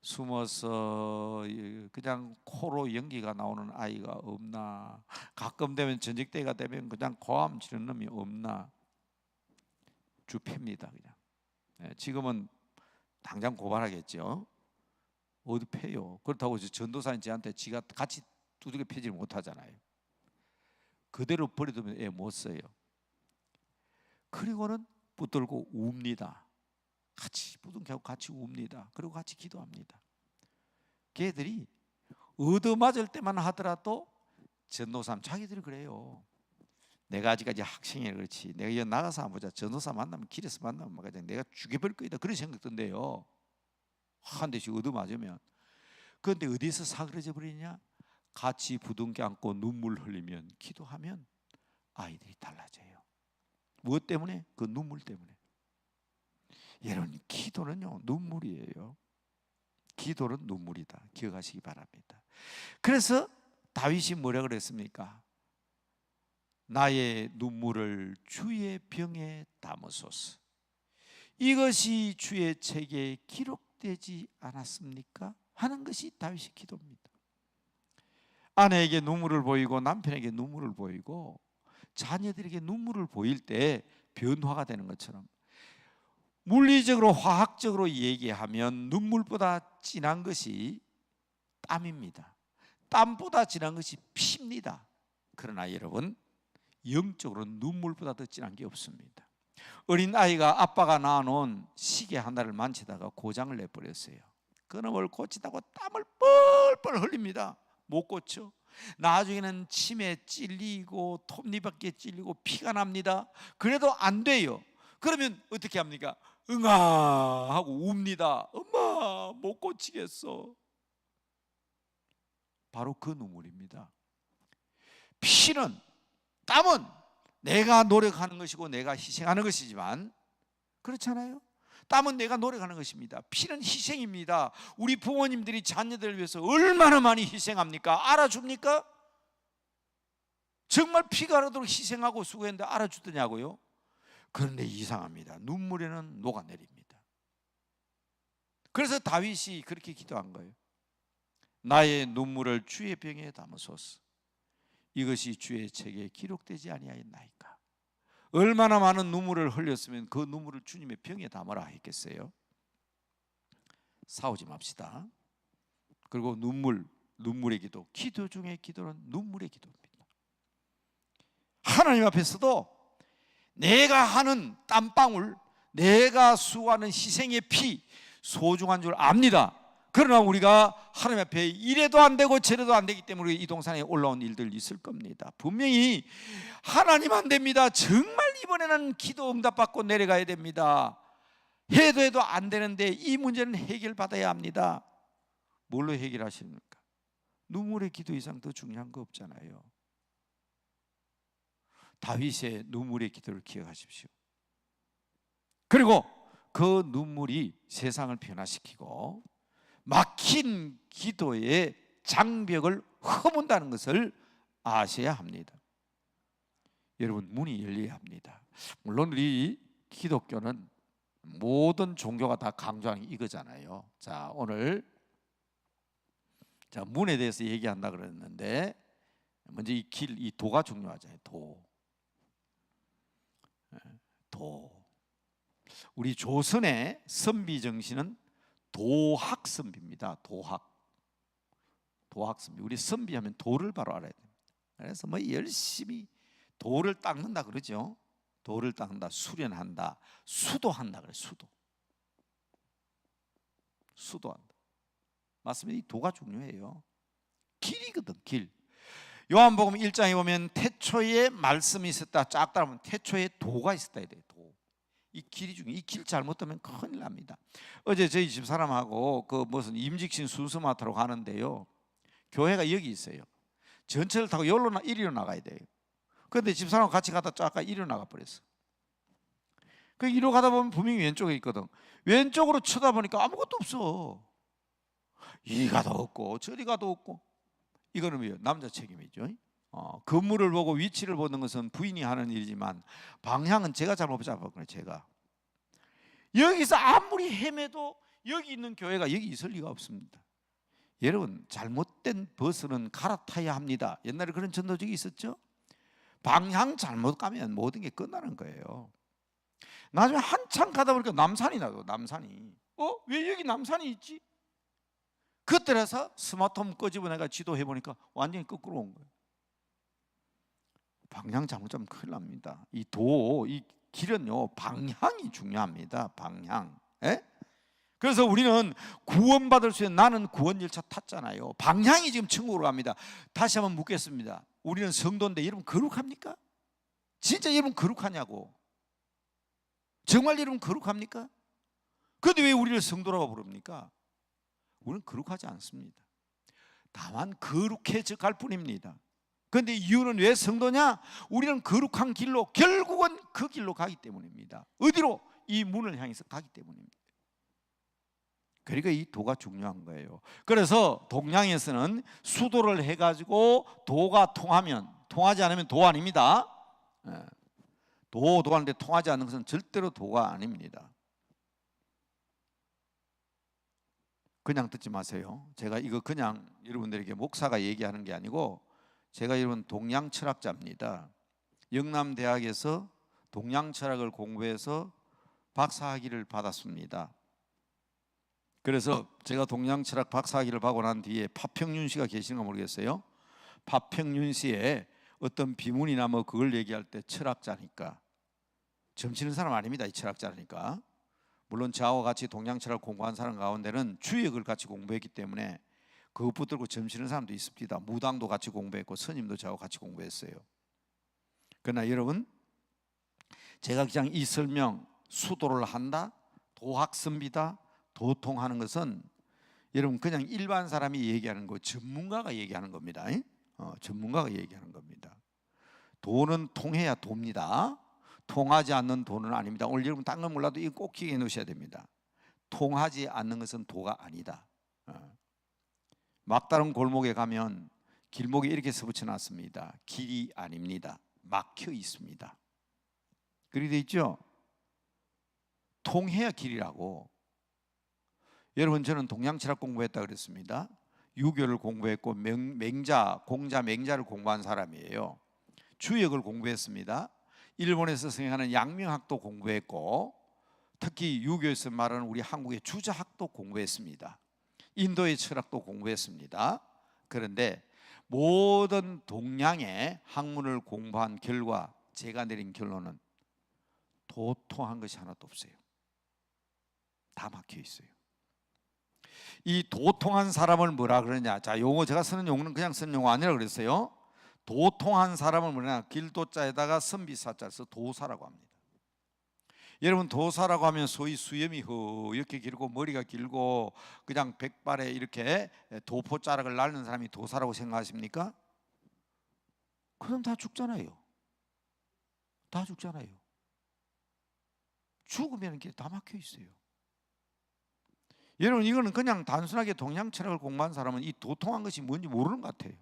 숨어서 그냥 코로 연기가 나오는 아이가 없나? 가끔 되면 전직 때가 되면 그냥 고함 지르는 놈이 없나? 주패입니다 그냥. 지금은 당장 고발하겠죠. 어디 패요? 그렇다고 전도사인 저한테 지가 같이 두들겨 패지를 못하잖아요. 그대로 버려두면 애 못 써요. 그리고는 붙들고 웁니다. 같이 부둥켜고 같이 웁니다. 그리고 같이 기도합니다. 걔들이 얻어맞을 때만 하더라도 전도사 자기들이 그래요. 내가 아직까지 학생이라 그렇지, 내가 여기 나가서 한번 보자, 전도사 만나면 길에서 만나면 그냥 내가 죽여버릴 거다, 그런 생각 든대요. 한 대씩 얻어맞으면. 그런데 어디서 사그러져 버리냐? 같이 부둥켜 안고 눈물 흘리면, 기도하면 아이들이 달라져요. 무엇 때문에? 그 눈물 때문에. 여러분, 기도는요 눈물이에요. 기도는 눈물이다. 기억하시기 바랍니다. 그래서 다윗이 뭐라 그랬습니까? 나의 눈물을 주의 병에 담으소서. 이것이 주의 책에 기록되지 않았습니까? 하는 것이 다윗의 기도입니다. 아내에게 눈물을 보이고 남편에게 눈물을 보이고 자녀들에게 눈물을 보일 때 변화가 되는 것처럼, 물리적으로 화학적으로 얘기하면 눈물보다 진한 것이 땀입니다. 땀보다 진한 것이 피입니다. 그러나 여러분, 영적으로 눈물보다 더 진한 게 없습니다. 어린 아이가 아빠가 낳아놓은 시계 하나를 만지다가 고장을 내버렸어요. 그놈을 고치다고 땀을 뻘뻘 흘립니다. 못 고쳐. 나중에는 침에 찔리고 톱니바퀴에 찔리고 피가 납니다. 그래도 안 돼요. 그러면 어떻게 합니까? 응아 하고 웁니다. 엄마 못 고치겠어. 바로 그 눈물입니다. 피는, 땀은 내가 노력하는 것이고 내가 희생하는 것이지만, 그렇잖아요. 땀은 내가 노력하는 것입니다. 피는 희생입니다. 우리 부모님들이 자녀들을 위해서 얼마나 많이 희생합니까? 알아줍니까? 정말 피가 흐르도록 희생하고 수고했는데 알아주더냐고요? 그런데 이상합니다. 눈물에는 녹아내립니다. 그래서 다윗이 그렇게 기도한 거예요. 나의 눈물을 주의 병에 담으소서. 이것이 주의 책에 기록되지 아니하였나이까. 얼마나 많은 눈물을 흘렸으면 그 눈물을 주님의 병에 담으라 했겠어요? 싸우지 맙시다. 그리고 눈물의 기도, 기도 중에 기도는 눈물의 기도입니다. 하나님 앞에서도 내가 하는 땀방울, 내가 수고하는 희생의 피 소중한 줄 압니다. 그러나 우리가 하나님 앞에 이래도 안 되고 저래도 안 되기 때문에 이 동산에 올라온 일들 있을 겁니다. 분명히 하나님 안 됩니다. 정말 이번에는 기도 응답받고 내려가야 됩니다. 해도 안 되는데 이 문제는 해결받아야 합니다. 뭘로 해결하십니까? 눈물의 기도 이상 더 중요한 거 없잖아요. 다윗의 눈물의 기도를 기억하십시오. 그리고 그 눈물이 세상을 변화시키고 막힌 기도의 장벽을 허문다는 것을 아셔야 합니다. 여러분, 문이 열려야 합니다. 물론 우리 기독교는 모든 종교가 다 강조하는 이거잖아요. 자, 오늘 문에 대해서 얘기한다 그랬는데, 먼저 이 길, 이 도가 중요하잖아요. 도. 우리 조선의 선비 정신은 도학 선비입니다. 도학 선비. 우리 선비하면 도를 바로 알아야 됩니다. 그래서 뭐 열심히 도를 닦는다 그러죠. 도를 닦는다, 수련한다, 수도한다 그래요. 수도한다. 맞습니다. 이 도가 중요해요. 길이거든, 길. 요한복음 1장에 보면 태초에 말씀이 있었다, 쫙 따라보면 태초에 도가 있었다 해야 돼요. 이 길이 중요해. 이 길 잘못되면 큰일 납니다. 어제 저희 집사람하고 그 무슨 임직신 순서 맡으러 가는데요, 교회가 여기 있어요. 전철을 타고 이리로 나가야 돼요. 그런데 집사람하고 같이 가다 쫙 이리로 나가 버렸어. 그 이리로 가다 보면 분명히 왼쪽에 있거든. 왼쪽으로 쳐다보니까 아무것도 없어. 이리 가도 없고 저리 가도 없고. 이거는 뭐예요? 남자 책임이죠. 건물을 보고 위치를 보는 것은 부인이 하는 일이지만 방향은 제가 잘못 잡았거든요. 제가 여기서 아무리 헤매도 여기 있는 교회가 여기 있을 리가 없습니다. 여러분, 잘못된 버스는 갈아타야 합니다. 옛날에 그런 전도적이 있었죠. 방향 잘못 가면 모든 게 끝나는 거예요. 나중에 한참 가다 보니까 남산이 나도, 남산이. 왜 여기 남산이 있지? 그때라서 스마트폰 끄집어내가 지도해 보니까 완전히 거꾸로 온 거예요. 방향 잘못 잡으면 큰일 납니다. 이 길은요, 방향이 중요합니다. 방향. 그래서 우리는 구원받을 수 있는, 나는 구원 열차 탔잖아요. 방향이 지금 천국으로 갑니다. 다시 한번 묻겠습니다. 우리는 성도인데 여러분 거룩합니까? 진짜 여러분 거룩하냐고. 정말 여러분 거룩합니까? 그런데 왜 우리를 성도라고 부릅니까? 우리는 거룩하지 않습니다. 다만 거룩해져 갈 뿐입니다. 그런데 이유는 왜 성도냐? 우리는 거룩한 길로 결국은 그 길로 가기 때문입니다. 어디로? 이 문을 향해서 가기 때문입니다. 그러니까 이 도가 중요한 거예요. 그래서 동양에서는 수도를 해가지고 도가 통하지 않으면 도 아닙니다. 도하는데 통하지 않는 것은 절대로 도가 아닙니다. 그냥 듣지 마세요. 제가 이거 그냥 여러분들에게 목사가 얘기하는 게 아니고, 제가 여러분 동양 철학자입니다. 영남대학에서 동양 철학을 공부해서 박사학위를 받았습니다. 그래서 제가 동양 철학 박사학위를 받고 난 뒤에 파평윤 씨가 계시는 거 모르겠어요. 파평윤 씨의 어떤 비문이나 뭐 그걸 얘기할 때 철학자니까, 점치는 사람 아닙니다. 이 철학자니까. 물론 저와 같이 동양 철학을 공부한 사람 가운데는 주역을 같이 공부했기 때문에 그것 붙들고 점치는 사람도 있습니다. 무당도 같이 공부했고 스님도 저와 같이 공부했어요. 그러나 여러분, 제가 그냥 이 설명, 수도를 한다, 도학습니다, 도통하는 것은 여러분 그냥 일반 사람이 얘기하는 거, 전문가가 얘기하는 겁니다. 전문가가 얘기하는 겁니다. 도는 통해야 도입니다. 통하지 않는 도는 아닙니다. 오늘 여러분 딴 건 몰라도 이거 꼭 기억해 놓으셔야 됩니다. 통하지 않는 것은 도가 아니다. 막다른 골목에 가면 길목에 이렇게 써붙여 놨습니다. 길이 아닙니다. 막혀 있습니다. 그렇게 돼 있죠? 통해야 길이라고. 여러분, 저는 동양철학 공부했다 그랬습니다. 유교를 공부했고 공자 맹자를 공부한 사람이에요. 주역을 공부했습니다. 일본에서 성행하는 양명학도 공부했고, 특히 유교에서 말하는 우리 한국의 주자학도 공부했습니다. 인도의 철학도 공부했습니다. 그런데 모든 동양의 학문을 공부한 결과 제가 내린 결론은 도통한 것이 하나도 없어요. 다 막혀 있어요. 이 도통한 사람을 뭐라 그러냐? 자, 용어 제가 쓰는 용어는 그냥 쓰는 용어 아니라 그랬어요. 도통한 사람을 뭐냐? 길도자에다가 선비사자를 써 도사라고 합니다. 여러분, 도사라고 하면 소위 수염이 이렇게 길고 머리가 길고 그냥 백발에 이렇게 도포자락을 날는 사람이 도사라고 생각하십니까? 그럼 다 죽잖아요. 다 죽잖아요. 죽으면 이게 다 막혀 있어요. 여러분, 이거는 그냥 단순하게 동양 철학을 공부한 사람은 이 도통한 것이 뭔지 모르는 것 같아요.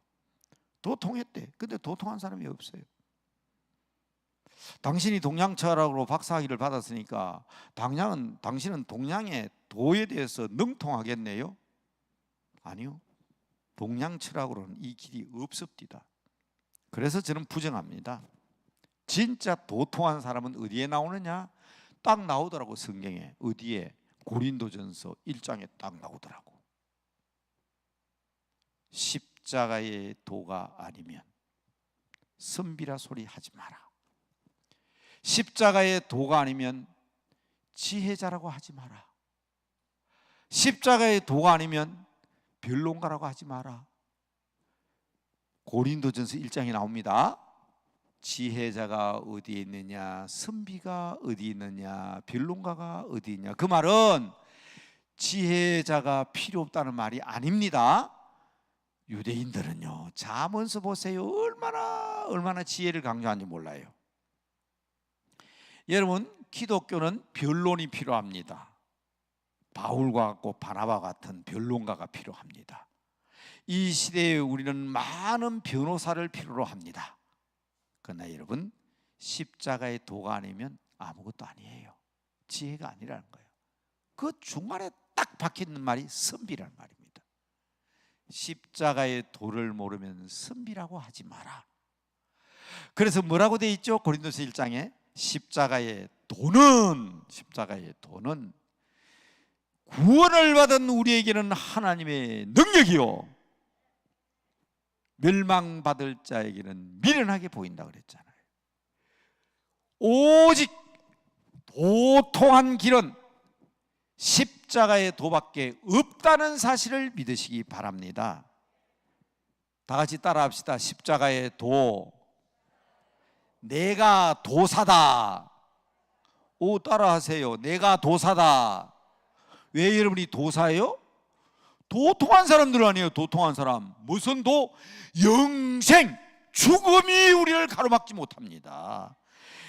도통했대. 근데 도통한 사람이 없어요. 당신이 동양 철학으로 박사학위를 받았으니까 당신은 동양의 도에 대해서 능통하겠네요? 아니요. 동양 철학으로는 이 길이 없습니다. 그래서 저는 부정합니다. 진짜 도통한 사람은 어디에 나오느냐? 딱 나오더라고, 성경에. 어디에? 고린도전서 1장에 딱 나오더라고. 십자가의 도가 아니면 선비라 소리 하지 마라. 십자가의 도가 아니면 지혜자라고 하지 마라. 십자가의 도가 아니면 변론가라고 하지 마라. 고린도전서 1장에 나옵니다. 지혜자가 어디에 있느냐, 선비가 어디 있느냐, 변론가가 어디 있냐. 그 말은 지혜자가 필요 없다는 말이 아닙니다. 유대인들은요, 잠언서 보세요. 얼마나 지혜를 강조하는지 몰라요. 여러분, 기독교는 변론이 필요합니다. 바울과 같고 바나바 같은 변론가가 필요합니다. 이 시대에 우리는 많은 변호사를 필요로 합니다. 그러나 여러분, 십자가의 도가 아니면 아무것도 아니에요. 지혜가 아니라는 거예요. 그 중간에 딱 박혀있는 말이 선비라는 말입니다. 십자가의 도를 모르면 선비라고 하지 마라. 그래서 뭐라고 돼 있죠? 고린도서 1장에 십자가의 도는 구원을 받은 우리에게는 하나님의 능력이요, 멸망받을 자에게는 미련하게 보인다 그랬잖아요. 오직 도통한 길은 십자가의 도밖에 없다는 사실을 믿으시기 바랍니다. 다 같이 따라합시다. 십자가의 도. 내가 도사다. 오, 따라하세요. 내가 도사다. 왜 여러분이 도사예요? 도통한 사람들 아니에요. 도통한 사람. 무슨 도? 영생. 죽음이 우리를 가로막지 못합니다.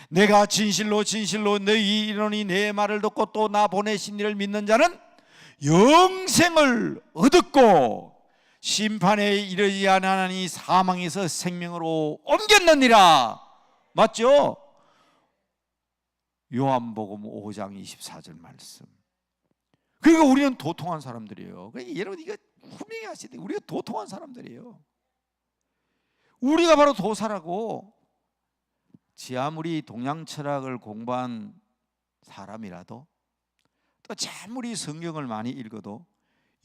내가 진실로 진실로 너희 이르노니 내 말을 듣고 또 나 보내신 이를 믿는 자는 영생을 얻었고 심판에 이르지 아니하니 사망에서 생명으로 옮겼느니라. 맞죠? 요한복음 5장 24절 말씀. 그러니까 우리는 도통한 사람들이에요. 그러니까 여러분 이거 분명히 아셔야 돼요. 우리가 도통한 사람들이에요. 우리가 바로 도사라고. 지 아무리 동양 철학을 공부한 사람이라도 또 아무리 성경을 많이 읽어도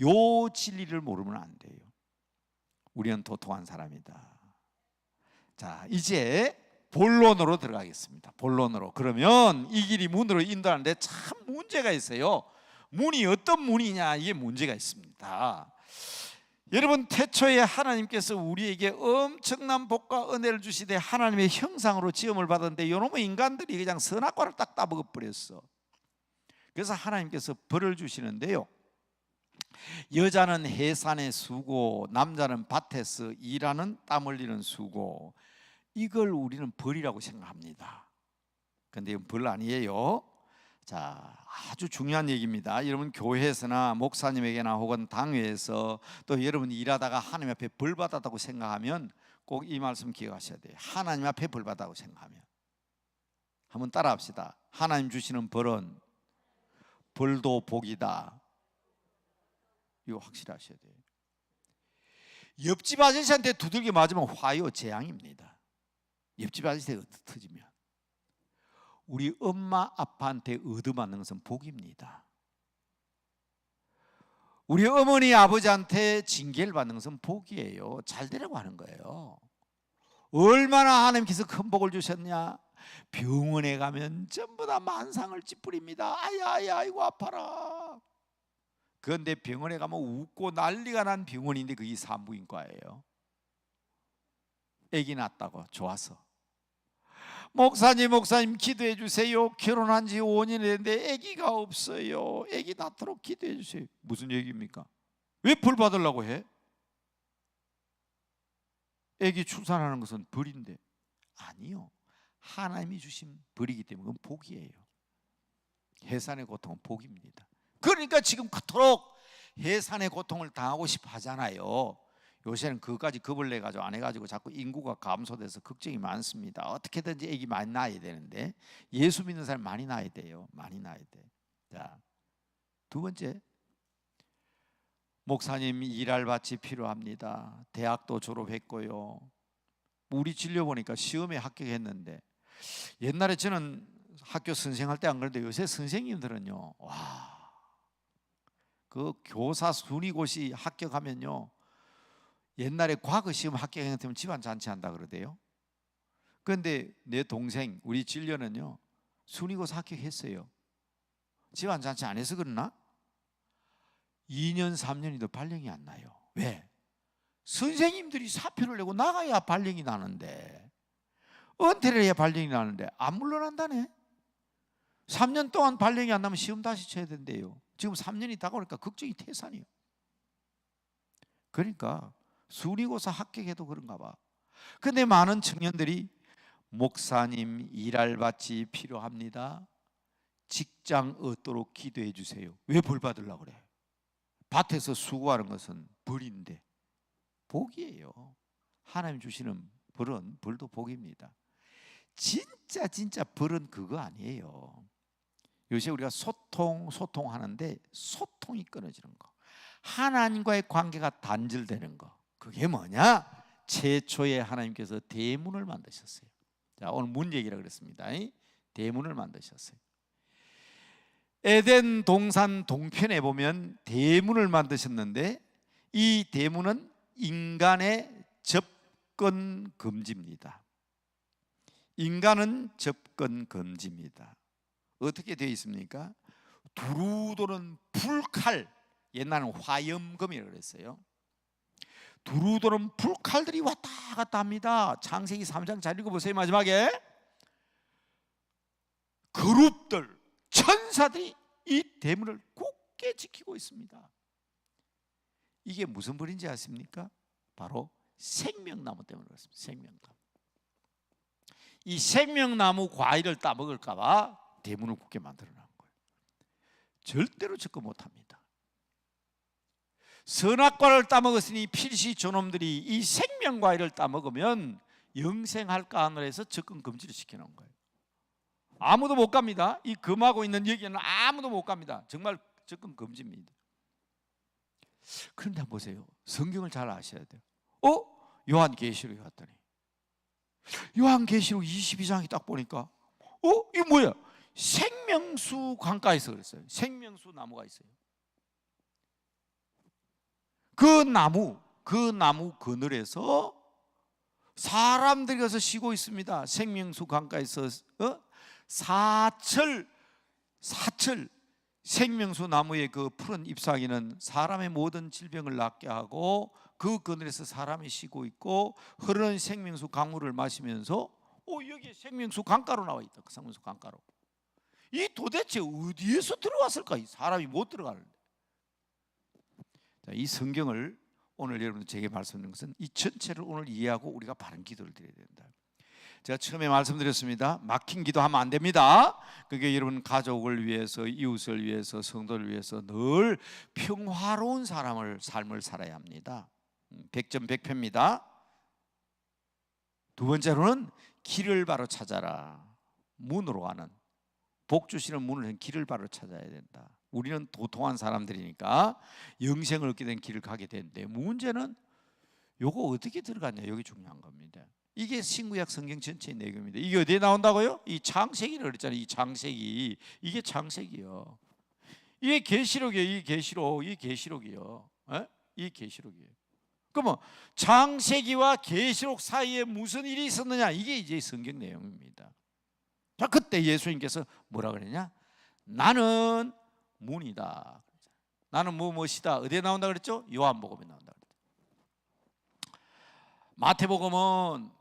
요 진리를 모르면 안 돼요. 우리는 도통한 사람이다. 자, 이제 본론으로 들어가겠습니다. 본론으로. 그러면 이 길이 문으로 인도하는데 참 문제가 있어요. 문이 어떤 문이냐, 이게 문제가 있습니다. 여러분, 태초에 하나님께서 우리에게 엄청난 복과 은혜를 주시되 하나님의 형상으로 지음을 받았는데 이놈의 인간들이 그냥 선악과를 딱 따먹어 버렸어. 그래서 하나님께서 벌을 주시는데요, 여자는 해산의 수고, 남자는 밭에서 일하는 땀 흘리는 수고, 이걸 우리는 벌이라고 생각합니다. 그런데 이건 벌 아니에요. 자, 아주 중요한 얘기입니다. 여러분, 교회에서나 목사님에게나 혹은 당회에서 또 여러분이 일하다가 하나님 앞에 벌 받았다고 생각하면 꼭 이 말씀 기억하셔야 돼요. 하나님 앞에 벌 받았다고 생각하면. 한번 따라 합시다. 하나님 주시는 벌은 벌도 복이다. 이거 확실히 하셔야 돼요. 옆집 아저씨한테 두들겨 맞으면 화요, 재앙입니다. 옆집 아저씨한테 터지면. 우리 엄마 아빠한테 얻어맞는 것은 복입니다. 우리 어머니 아버지한테 징계를 받는 것은 복이에요. 잘 되라고 하는 거예요. 얼마나 하나님께서 큰 복을 주셨냐. 병원에 가면 전부 다 만상을 찌푸립니다. 아야 아이고 아파라. 그런데 병원에 가면 웃고 난리가 난 병원인데 그게 산부인과예요. 아기 낳았다고 좋아서. 목사님 기도해 주세요. 결혼한 지 5년이 됐는데 아기가 없어요. 아기 낳도록 기도해 주세요. 무슨 얘기입니까? 왜 벌 받으려고 해? 아기 출산하는 것은 벌인데. 아니요, 하나님이 주신 벌이기 때문에 그건 복이에요. 해산의 고통은 복입니다. 그러니까 지금 그토록 해산의 고통을 당하고 싶어 하잖아요. 요새는 그것까지 겁을 내가지고 안 해가지고 자꾸 인구가 감소돼서 걱정이 많습니다. 어떻게든지 아기 많이 낳아야 되는데, 예수 믿는 사람 많이 낳아야 돼요. 많이 낳아야 돼. 자, 두 번째, 목사님 일할 밭이 필요합니다. 대학도 졸업했고요. 우리 진료 보니까 시험에 합격했는데, 옛날에 저는 학교 선생할 때 안 그런데 요새 선생님들은요, 와, 그 교사 순위고시 합격하면요, 옛날에 과거 시험 합격했으면 집안 잔치한다 그러대요. 그런데 내 동생 우리 진료는요, 순위고사 합격했어요. 집안 잔치 안 해서 그러나? 2년 3년이도 발령이 안 나요. 왜? 선생님들이 사표를 내고 나가야 발령이 나는데, 은퇴를 해야 발령이 나는데 안 물러난다네. 3년 동안 발령이 안 나면 시험 다시 쳐야 된대요. 지금 3년이 다가오니까 걱정이 태산이에요. 그러니까 순위고사 합격해도 그런가 봐. 근데 많은 청년들이 목사님 일할 밭이 필요합니다. 직장 얻도록 기도해 주세요. 왜 벌 받으려고 그래? 밭에서 수고하는 것은 벌인데 복이에요. 하나님 주시는 벌은 벌도 복입니다. 진짜 벌은 그거 아니에요. 요새 우리가 소통하는데 소통이 끊어지는 거, 하나님과의 관계가 단절되는 거, 그게 뭐냐? 최초에 하나님께서 대문을 만드셨어요. 자, 오늘 문 얘기라 그랬습니다. 대문을 만드셨어요. 에덴 동산 동편에 보면 대문을 만드셨는데, 이 대문은 인간의 접근 금지입니다. 인간은 접근 금지입니다. 어떻게 되어 있습니까? 두루 도는 불칼, 옛날에는 화염검이라고 그랬어요. 두루 도는 불칼들이 왔다 갔다 합니다. 창세기 3장 잘 읽어보세요. 마지막에 그룹들, 천사들이 이 대문을 굳게 지키고 있습니다. 이게 무슨 벌인지 아십니까? 바로 생명나무 때문에 그렇습니다. 생명나무. 이 생명나무 과일을 따먹을까 봐 대문을 굳게 만들어 놓은 거예요. 절대로 접근 못합니다. 선악과를 따먹었으니 필시 저놈들이 이 생명과일을 따먹으면 영생할까 하늘에서 접근 금지를 시켜놓은 거예요. 아무도 못 갑니다. 이 금하고 있는 여기는 아무도 못 갑니다. 정말 접근 금지입니다. 그런데 한번 보세요. 성경을 잘 아셔야 돼요. 요한계시록에 갔더니 요한계시록 22장에 딱 보니까 이거 뭐야? 생명수 강가에서 그랬어요. 생명수 나무가 있어요. 그 나무 그늘에서 사람들이 가서 쉬고 있습니다. 생명수 강가에서 사철 생명수 나무의 그 푸른 잎사귀는 사람의 모든 질병을 낫게 하고 그 그늘에서 사람이 쉬고 있고 흐르는 생명수 강물을 마시면서 여기 생명수 강가로 나와 있다. 그 생명수 강가로. 이 도대체 어디에서 들어왔을까? 이 사람이 못 들어가는데. 자, 이 성경을 오늘 여러분 제게 말씀드린 것은 이 전체를 오늘 이해하고 우리가 바른 기도를 드려야 된다. 제가 처음에 말씀드렸습니다. 막힌 기도하면 안 됩니다. 그게 여러분 가족을 위해서, 이웃을 위해서, 성도를 위해서 늘 평화로운 삶을 살아야 합니다. 100점 100표입니다. 두 번째로는 길을 바로 찾아라. 문으로 가는, 복 주시는 문을 길을 바로 찾아야 된다. 우리는 도통한 사람들이니까 영생을 얻게 된 길을 가게 되는데 문제는 요거 어떻게 들어갔냐, 여기 중요한 겁니다. 이게 신구약 성경 전체의 내용입니다. 이게 어디에 나온다고요? 이 창세기를 그랬잖아요. 이 창세기, 이게 창세기요. 이게 계시록이에요. 이 계시록이요. 이 계시록이에요. 그러면 창세기와 계시록 사이에 무슨 일이 있었느냐? 이게 이제 성경 내용입니다. 자, 그때 예수님께서 뭐라 그랬냐? 나는 문이다. 나는 무엇이다. 어디에 나온다 그랬죠? 요한복음에 나온다 그랬죠. 마태복음은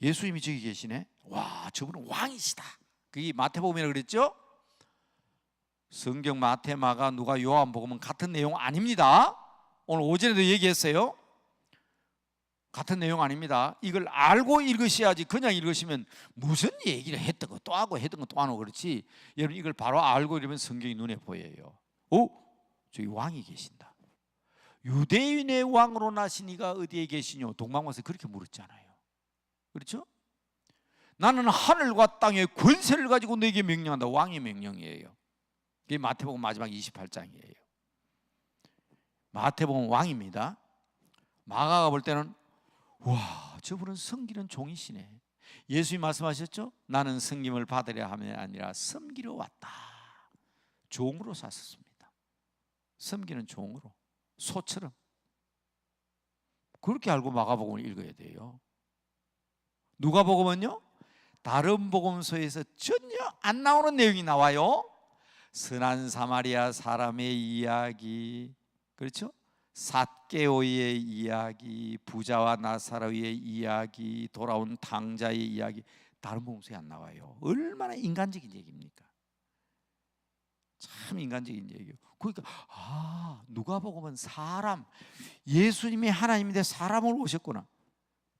예수님이 저기 계시네. 와, 저분은 왕이시다. 그게 마태복음이라고 그랬죠? 성경 마태, 마가, 누가, 요한복음은 같은 내용 아닙니다. 오늘 오전에도 얘기했어요. 같은 내용 아닙니다. 이걸 알고 읽으셔야지. 그냥 읽으시면 무슨 얘기를 했던 거 또 하고 했던 거 또 안 하고 그렇지. 여러분 이걸 바로 알고 이러면 성경이 눈에 보여요. 저기 왕이 계신다. 유대인의 왕으로 나신 이가 어디에 계시뇨? 동방왕에서 그렇게 물었잖아요. 그렇죠? 나는 하늘과 땅의 권세를 가지고 너에게 명령한다. 왕의 명령이에요. 이게 마태복음 마지막 28장이에요. 마태복음 왕입니다. 마가가 볼 때는 와, 저분은 섬기는 종이시네. 예수님이 말씀하셨죠? 나는 섬김을 받으려 함이 아니라 섬기러 왔다. 종으로 사셨습니다. 섬기는 종으로, 소처럼. 그렇게 알고 마가복음을 읽어야 돼요. 누가복음은요, 다른 복음서에서 전혀 안 나오는 내용이 나와요. 선한 사마리아 사람의 이야기, 그렇죠? 삿개오의 이야기, 부자와 나사로의 이야기, 돌아온 당자의 이야기, 다른 복음서에 안 나와요. 얼마나 인간적인 얘기입니까? 참 인간적인 얘기예요. 그러니까 누가복음은 사람, 예수님이 하나님인데 사람을 오셨구나.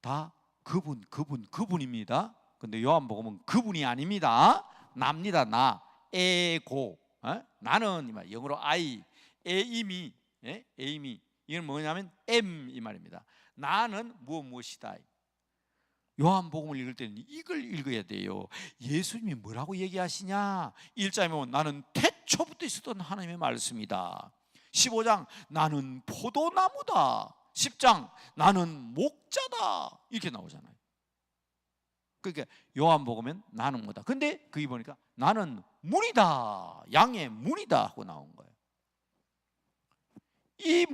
다 그분입니다. 근데 요한복음은 그분이 아닙니다. 납니다. 나, 에고, 나는 이 말, 영어로 I, 에이미, 에이미. 이건 뭐냐면 M 이 말입니다. 나는 무엇이다. 요한복음을 읽을 때는 이걸 읽어야 돼요. 예수님이 뭐라고 얘기하시냐? 1장에 보면 나는 태초부터 있었던 하나님의 말씀이다. 15장 나는 포도나무다. 10장 나는 목자다. 이렇게 나오잖아요. 그러니까 요한복음은 나는 뭐다. 근데 거기 보니까 나는 문이다. 양의 문이다 하고 나온 거예요. 이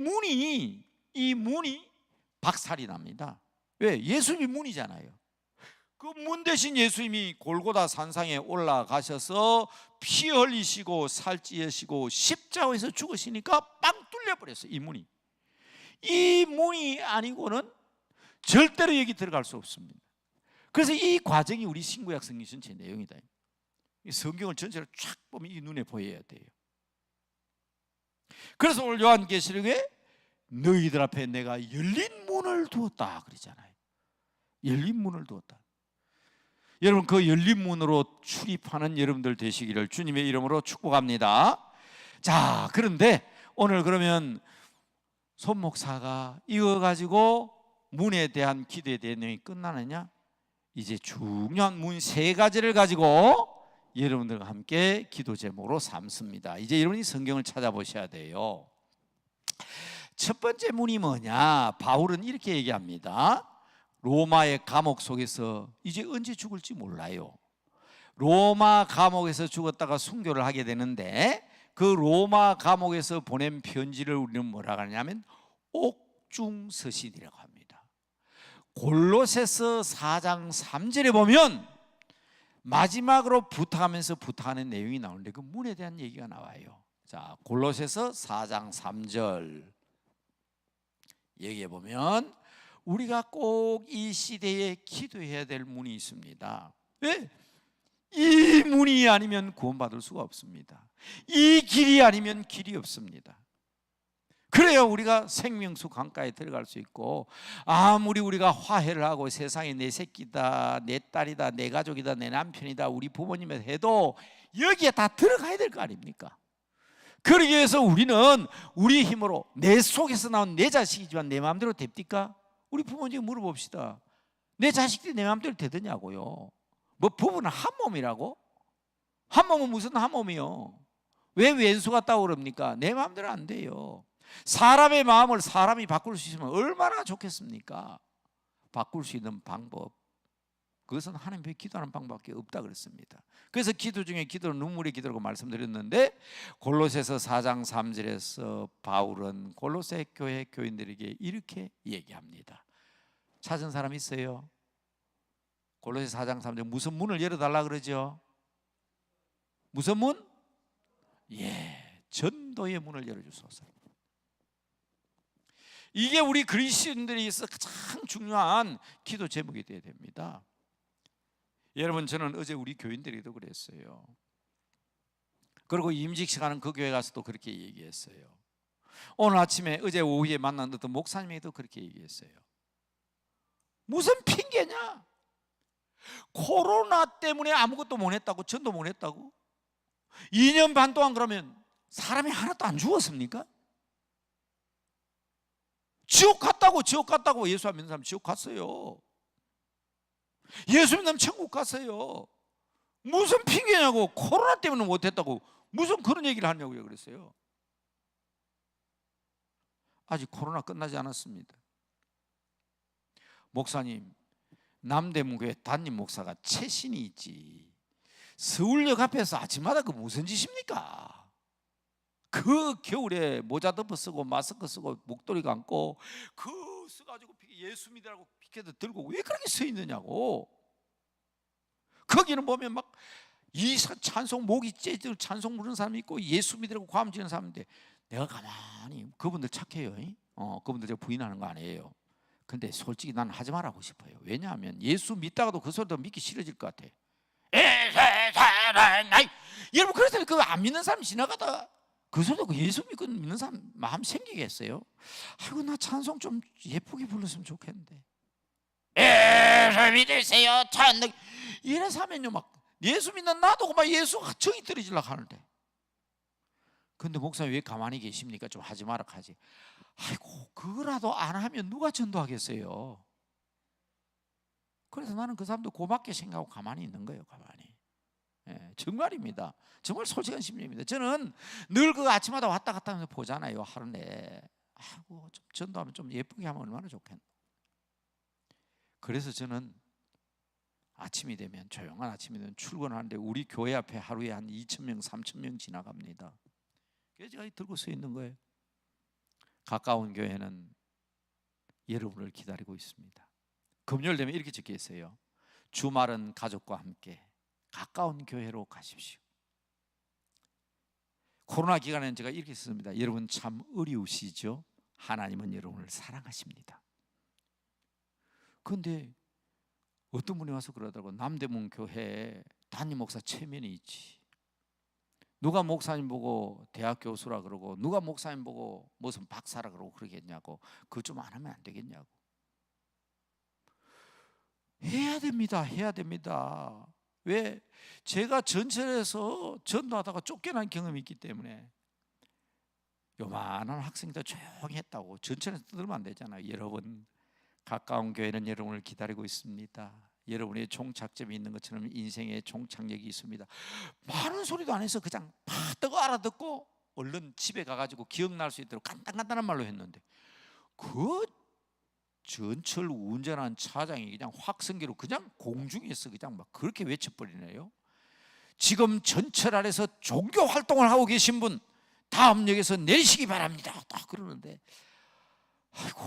문이 박살이 납니다. 왜? 예수님이 문이잖아요. 그 문 대신 예수님이 골고다 산상에 올라가셔서 피 흘리시고 살찌으시고 십자가에서 죽으시니까 빵 뚫려버렸어요. 이 문이 아니고는 절대로 여기 들어갈 수 없습니다. 그래서 이 과정이 우리 신구약 성경 전체 내용이다. 이 성경을 전체로 쫙 보면 이 눈에 보여야 돼요. 그래서 오늘 요한계시록에 너희들 앞에 내가 열린 문을 문을 두었다 그러잖아요. 열린 문을 두었다. 여러분, 그 열린 문으로 출입하는 여러분들 되시기를 주님의 이름으로 축복합니다. 자, 그런데 오늘 그러면 손 목사가 이거 가지고 문에 대한 기도에 대한 내용이 끝나느냐? 이제 중요한 문 세 가지를 가지고 여러분들과 함께 기도 제목으로 삼습니다. 이제 여러분이 성경을 찾아보셔야 돼요. 첫 번째 문이 뭐냐? 바울은 이렇게 얘기합니다. 로마의 감옥 속에서 이제 언제 죽을지 몰라요. 로마 감옥에서 죽었다가 순교를 하게 되는데, 그 로마 감옥에서 보낸 편지를 우리는 뭐라고 하냐면 옥중서신이라고 합니다. 골로새서 4장 3절에 보면 마지막으로 부탁하면서 부탁하는 내용이 나오는데 그 문에 대한 얘기가 나와요. 자, 골로새서 4장 3절 얘기해 보면 우리가 꼭 이 시대에 기도해야 될 문이 있습니다. 왜? 이 문이 아니면 구원받을 수가 없습니다. 이 길이 아니면 길이 없습니다. 그래야 우리가 생명수 강가에 들어갈 수 있고, 아무리 우리가 화해를 하고 세상에 내 새끼다, 내 딸이다, 내 가족이다, 내 남편이다, 우리 부모님이 해도 여기에 다 들어가야 될 거 아닙니까? 그러기 위해서 우리는 우리 힘으로, 내 속에서 나온 내 자식이지만 내 마음대로 됩니까? 우리 부모님 물어봅시다. 내 자식들이 내 마음대로 되더냐고요. 뭐 부부는 한 몸이라고? 한 몸은 무슨 한 몸이요? 왜 왼수 같다고 그럽니까? 내 마음대로 안 돼요. 사람의 마음을 사람이 바꿀 수 있으면 얼마나 좋겠습니까? 바꿀 수 있는 방법, 그것은 하나님께 기도하는 방법밖에 없다 그랬습니다. 그래서 기도 중에 기도는 눈물의 기도라고 말씀드렸는데, 골로새서 4장 3절에서 바울은 골로새 교회 교인들에게 이렇게 얘기합니다. 찾은 사람 있어요? 골로새 4장 3절 무슨 문을 열어달라 그러죠? 무슨 문? 예, 전도의 문을 열어주소서. 이게 우리 그리스도인들이 있어 가장 중요한 기도 제목이 되어야 됩니다. 여러분, 저는 어제 우리 교인들이도 그랬어요. 그리고 임직 시간은 그 교회 가서도 그렇게 얘기했어요. 오늘 아침에 어제 오후에 만난 어떤 목사님에도 그렇게 얘기했어요. 무슨 핑계냐? 코로나 때문에 아무것도 못 했다고, 전도 못 했다고? 2년 반 동안 그러면 사람이 하나도 안 죽었습니까? 지옥 갔다고, 지옥 갔다고. 예수 안 믿는 사람 지옥 갔어요. 예수 믿는 사람 천국 갔어요. 무슨 핑계냐고. 코로나 때문에 못했다고 무슨 그런 얘기를 하냐고요. 그랬어요. 아직 코로나 끝나지 않았습니다. 목사님, 남대문교회 담임 목사가 최신이 있지, 서울역 앞에서 아침마다 그 무슨 짓입니까? 그 겨울에 모자 덮어 쓰고 마스크 쓰고 목도리 감고 그 써가지고 예수 믿으라고 피켓도 들고 왜 그렇게 서 있느냐고. 거기는 보면 막 이 찬송, 목이 째져 찬송 부르는 사람이 있고 예수 믿으라고 과음 지는 사람인데, 내가 가만히, 그분들 착해요. 그분들 제가 부인하는 거 아니에요. 근데 솔직히 난 하지 말라고 싶어요. 왜냐하면 예수 믿다가도 그 소리도 믿기 싫어질 것 같아. 여러분, 그래서 그 안 믿는 사람 지나가다 그 소리도 예수 믿는 사람 마음 생기겠어요? 아이고, 나 찬송 좀 예쁘게 불렀으면 좋겠는데. 예수 믿으세요. 이래서 하면요, 막 예수 믿는 나도 막 예수가 정이 떨어지려고 하는데. 근데 목사님 왜 가만히 계십니까? 좀 하지 마라 하지. 아이고, 그거라도 안 하면 누가 전도하겠어요? 그래서 나는 그 사람도 고맙게 생각하고 가만히 있는 거예요. 가만히. 예, 정말입니다. 정말 솔직한 심리입니다. 저는 늘 그 아침마다 왔다 갔다 하면서 보잖아요. 하루 내에. 아이고, 좀 전도하면 좀 예쁘게 하면 얼마나 좋겠나. 그래서 저는 아침이 되면, 조용한 아침이 되면 출근하는데 우리 교회 앞에 하루에 한 2,000명, 3,000명 지나갑니다. 그래서 제가 들고 서 있는 거예요. 가까운 교회는 여러분을 기다리고 있습니다. 금요일 되면 이렇게 적혀 있어요. 주말은 가족과 함께 가까운 교회로 가십시오. 코로나 기간에는 제가 이렇게 썼습니다. 여러분 참 어려우시죠? 하나님은 여러분을 사랑하십니다. 그런데 어떤 분이 와서 그러더라고요. 남대문 교회에 담임 목사 체면이 있지. 누가 목사님 보고 대학 교수라 그러고, 누가 목사님 보고 무슨 박사라 그러고 그러겠냐고. 그거 좀 안 하면 안 되겠냐고. 해야 됩니다. 해야 됩니다. 왜? 제가 전철에서 전도하다가 쫓겨난 경험이 있기 때문에. 요만한 학생들 조용히 했다고 전철에서 떠들면 안 되잖아요. 여러분, 가까운 교회는 여러분을 기다리고 있습니다. 여러분의 종착점이 있는 것처럼 인생의 종착역이 있습니다. 많은 소리도 안 해서 그냥 팍 알아듣고 얼른 집에 가가지고 기억날 수 있도록 간단한 말로 했는데, 그 전철 운전한 차장이 그냥 확성기로 그냥 공중에서 그냥 막 그렇게 외쳐버리네요. 지금 전철 안에서 종교 활동을 하고 계신 분 다음 역에서 내리시기 바랍니다. 딱 그러는데, 아이고,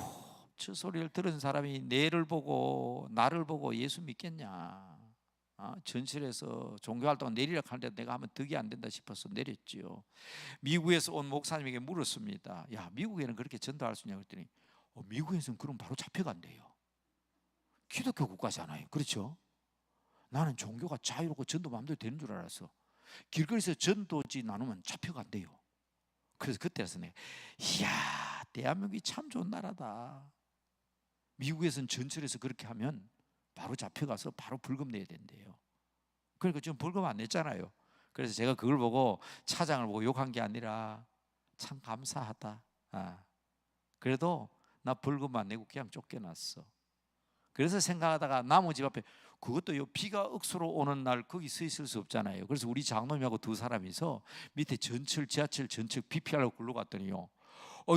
저 소리를 들은 사람이 내를 보고 나를 보고 예수 믿겠냐? 전철에서 종교활동 내리라 하는데 내가 하면 덕이 안 된다 싶어서 내렸지요. 미국에서 온 목사님에게 물었습니다. 야, 미국에는 그렇게 전도할 수 있냐고 했더니, 미국에서는 그럼 바로 잡혀간대요. 기독교 국가잖아요. 그렇죠? 나는 종교가 자유롭고 전도 마음대로 되는 줄 알았어. 길거리에서 전도지 나누면 잡혀간대요. 그래서 그때라서 내가, 이야, 대한민국이 참 좋은 나라다. 미국에서는 전철에서 그렇게 하면 바로 잡혀가서 바로 벌금 내야 된대요. 그러니까 지금 벌금 안 냈잖아요. 그래서 제가 그걸 보고 차장을 보고 욕한 게 아니라 참 감사하다. 그래도 나 벌금 안 내고 그냥 쫓겨났어. 그래서 생각하다가 나무 집 앞에, 그것도 비가 억수로 오는 날 거기 서 있을 수 없잖아요. 그래서 우리 장로님하고 두 사람이서 밑에 지하철 전철 BPR로 굴러갔더니요,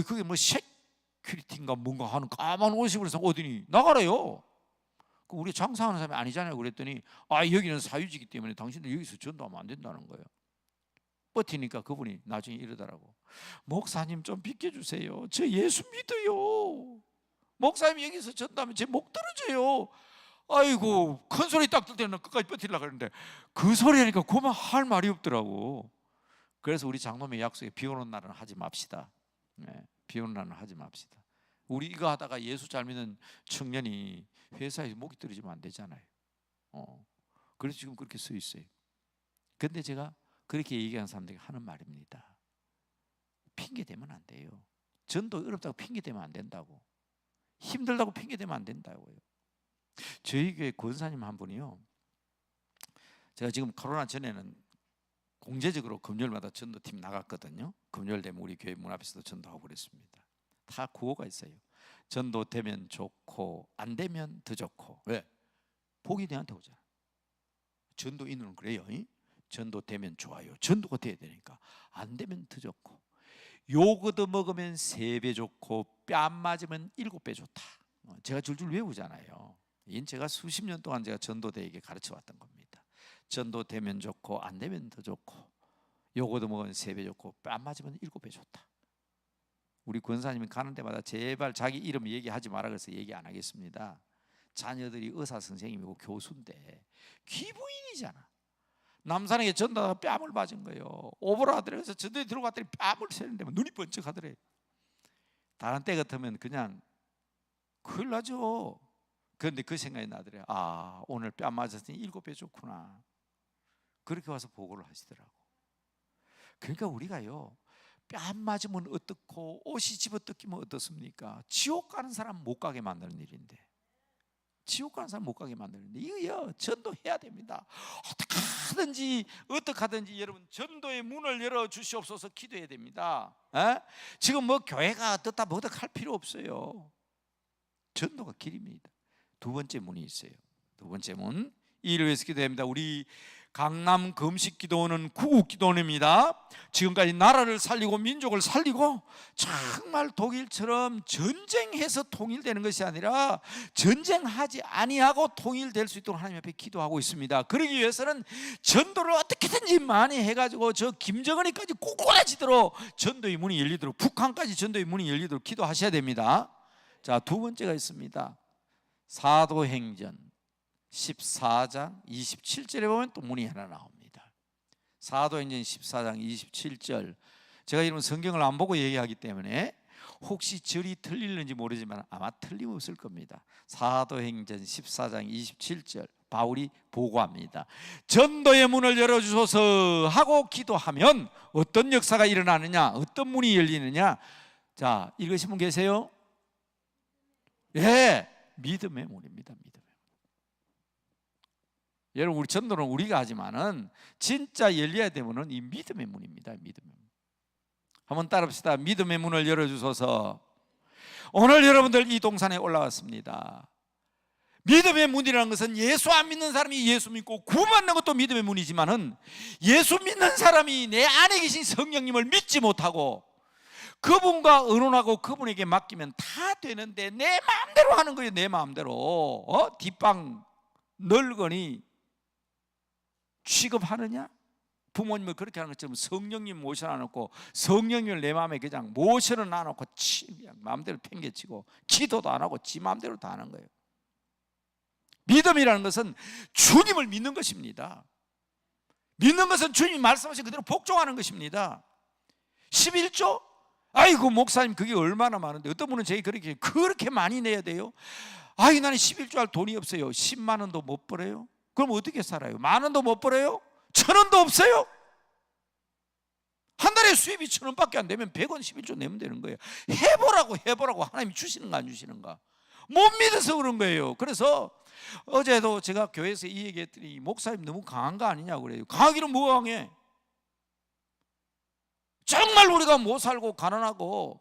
그게 뭐 세큐리티인가 뭔가 하는 까만 옷을 입어서 어디니 나가래요. 우리 장사하는 사람이 아니잖아요. 그랬더니, 여기는 사유지기 때문에 당신들 여기서 전도하면 안 된다는 거예요. 버티니까 그분이 나중에 이러더라고. 목사님 좀 비켜주세요. 저 예수 믿어요. 목사님 여기서 전도하면 제 목 떨어져요. 아이고, 큰 소리 딱 들 때는 끝까지 버티려고 그러는데 그 소리 하니까 그만 할 말이 없더라고. 그래서 우리 장로님의 약속에 비 오는 날은 하지 맙시다. 비 오는 날은 하지 맙시다. 우리 이거 하다가 예수 잘 믿는 청년이 회사에 목이 떨어지면 안 되잖아요. 그래서 지금 그렇게 써 있어요. 근데 제가 그렇게 얘기하는 사람들에게 하는 말입니다. 핑계 대면 안 돼요. 전도 어렵다고 핑계 대면 안 된다고. 힘들다고 핑계 대면 안 된다고요. 저희 교회 권사님 한 분이요, 제가 지금 코로나 전에는 공제적으로 금요일마다 전도팀 나갔거든요. 금요일 되면 우리 교회 문 앞에서도 전도하고 그랬습니다. 다 구호가 있어요. 전도 되면 좋고 안 되면 더 좋고. 왜? 복이 내한테 오잖아. 전도인은 그래요. 전도 되면 좋아요. 전도가 돼야 되니까. 안 되면 더 좋고, 욕 얻어 먹으면 3배 좋고 뺨 맞으면 7배 좋다. 제가 줄줄 외우잖아요. 이건 제가 수십 년 동안 제가 전도대에게 가르쳐 왔던 겁니다. 전도 되면 좋고 안 되면 더 좋고, 욕 얻어 먹으면 3배 좋고 뺨 맞으면 7배 좋다. 우리 권사님이 가는 데마다 제발 자기 이름 얘기하지 마라 그래서 얘기 안 하겠습니다. 자녀들이 의사 선생님이고 교수인데 귀부인이잖아. 남산에게 전도하다가 뺨을 맞은 거예요. 오버라더래서 전도에 들어갔더니 뺨을 세는데 눈이 번쩍하더래. 다른 때 같으면 그냥 큰일 나죠. 그런데 그 생각이 나더래. 오늘 뺨 맞았으니 7배 좋구나. 그렇게 와서 보고를 하시더라고. 그러니까 우리가요, 뺨 맞으면 어떻고 옷이 집어뜯기면 어떻습니까? 지옥 가는 사람 못 가게 만드는 일인데, 지옥 가는 사람 못 가게 만드는데, 이거요 전도해야 됩니다. 어떻게 하든지 여러분 전도의 문을 열어 주시옵소서 기도해야 됩니다. 지금 뭐 교회가 어떻다 뭐다 할 필요 없어요. 전도가 길입니다. 두 번째 문이 있어요. 두 번째 문, 이를 위해서 기도합니다. 우리 강남 금식기도는 구국기도원입니다. 지금까지 나라를 살리고 민족을 살리고 정말 독일처럼 전쟁해서 통일되는 것이 아니라 전쟁하지 아니하고 통일될 수 있도록 하나님 앞에 기도하고 있습니다. 그러기 위해서는 전도를 어떻게든지 많이 해가지고 저 김정은이까지 꼬꼬라지도록 전도의 문이 열리도록, 북한까지 전도의 문이 열리도록 기도하셔야 됩니다. 자, 두 번째가 있습니다. 사도행전 14장 27절에 보면 또 문이 하나 나옵니다. 사도행전 14장 27절, 제가 이런 성경을 안 보고 얘기하기 때문에 혹시 절이 틀릴는지 모르지만 아마 틀림없을 겁니다. 사도행전 14장 27절, 바울이 보고합니다. 전도의 문을 열어주소서 하고 기도하면 어떤 역사가 일어나느냐, 어떤 문이 열리느냐. 자, 읽으신 분 계세요? 예, 믿음의 문입니다. 믿음의 문. 여러분, 우리 전도는 우리가 하지만은 진짜 열려야 되면은 이 믿음의 문입니다. 믿음의 문. 한번 따라합시다. 믿음의 문을 열어주소서. 오늘 여러분들 이 동산에 올라왔습니다. 믿음의 문이라는 것은 예수 안 믿는 사람이 예수 믿고 구원받는 것도 믿음의 문이지만은 예수 믿는 사람이 내 안에 계신 성령님을 믿지 못하고 그분과 의논하고 그분에게 맡기면 다 되는데 내 마음대로 하는 거예요. 내 마음대로. 뒷방 널거니 취급하느냐? 부모님을 그렇게 하는 것처럼 성령님 모셔놔놓고 성령님을 내 마음에 그냥 모셔놔놓고 그냥 마음대로 팽개치고 기도도 안 하고 지 마음대로 다 하는 거예요. 믿음이라는 것은 주님을 믿는 것입니다. 믿는 것은 주님이 말씀하신 그대로 복종하는 것입니다. 11조? 아이고 목사님 그게 얼마나 많은데, 어떤 분은 제게 그렇게 많이 내야 돼요? 아이 나는 11조 할 돈이 없어요. 10만 원도 못 벌어요. 그럼 어떻게 살아요? 만 원도 못 벌어요? 1,000원도 없어요? 한 달에 수입이 1,000원밖에 안 되면 100원 11조 내면 되는 거예요. 해보라고 하나님이 주시는가 안 주시는가 못 믿어서 그런 거예요. 그래서 어제도 제가 교회에서 이 얘기했더니 목사님 너무 강한 거 아니냐고 그래요. 강하기는 뭐가 강해? 정말 우리가 못 살고 가난하고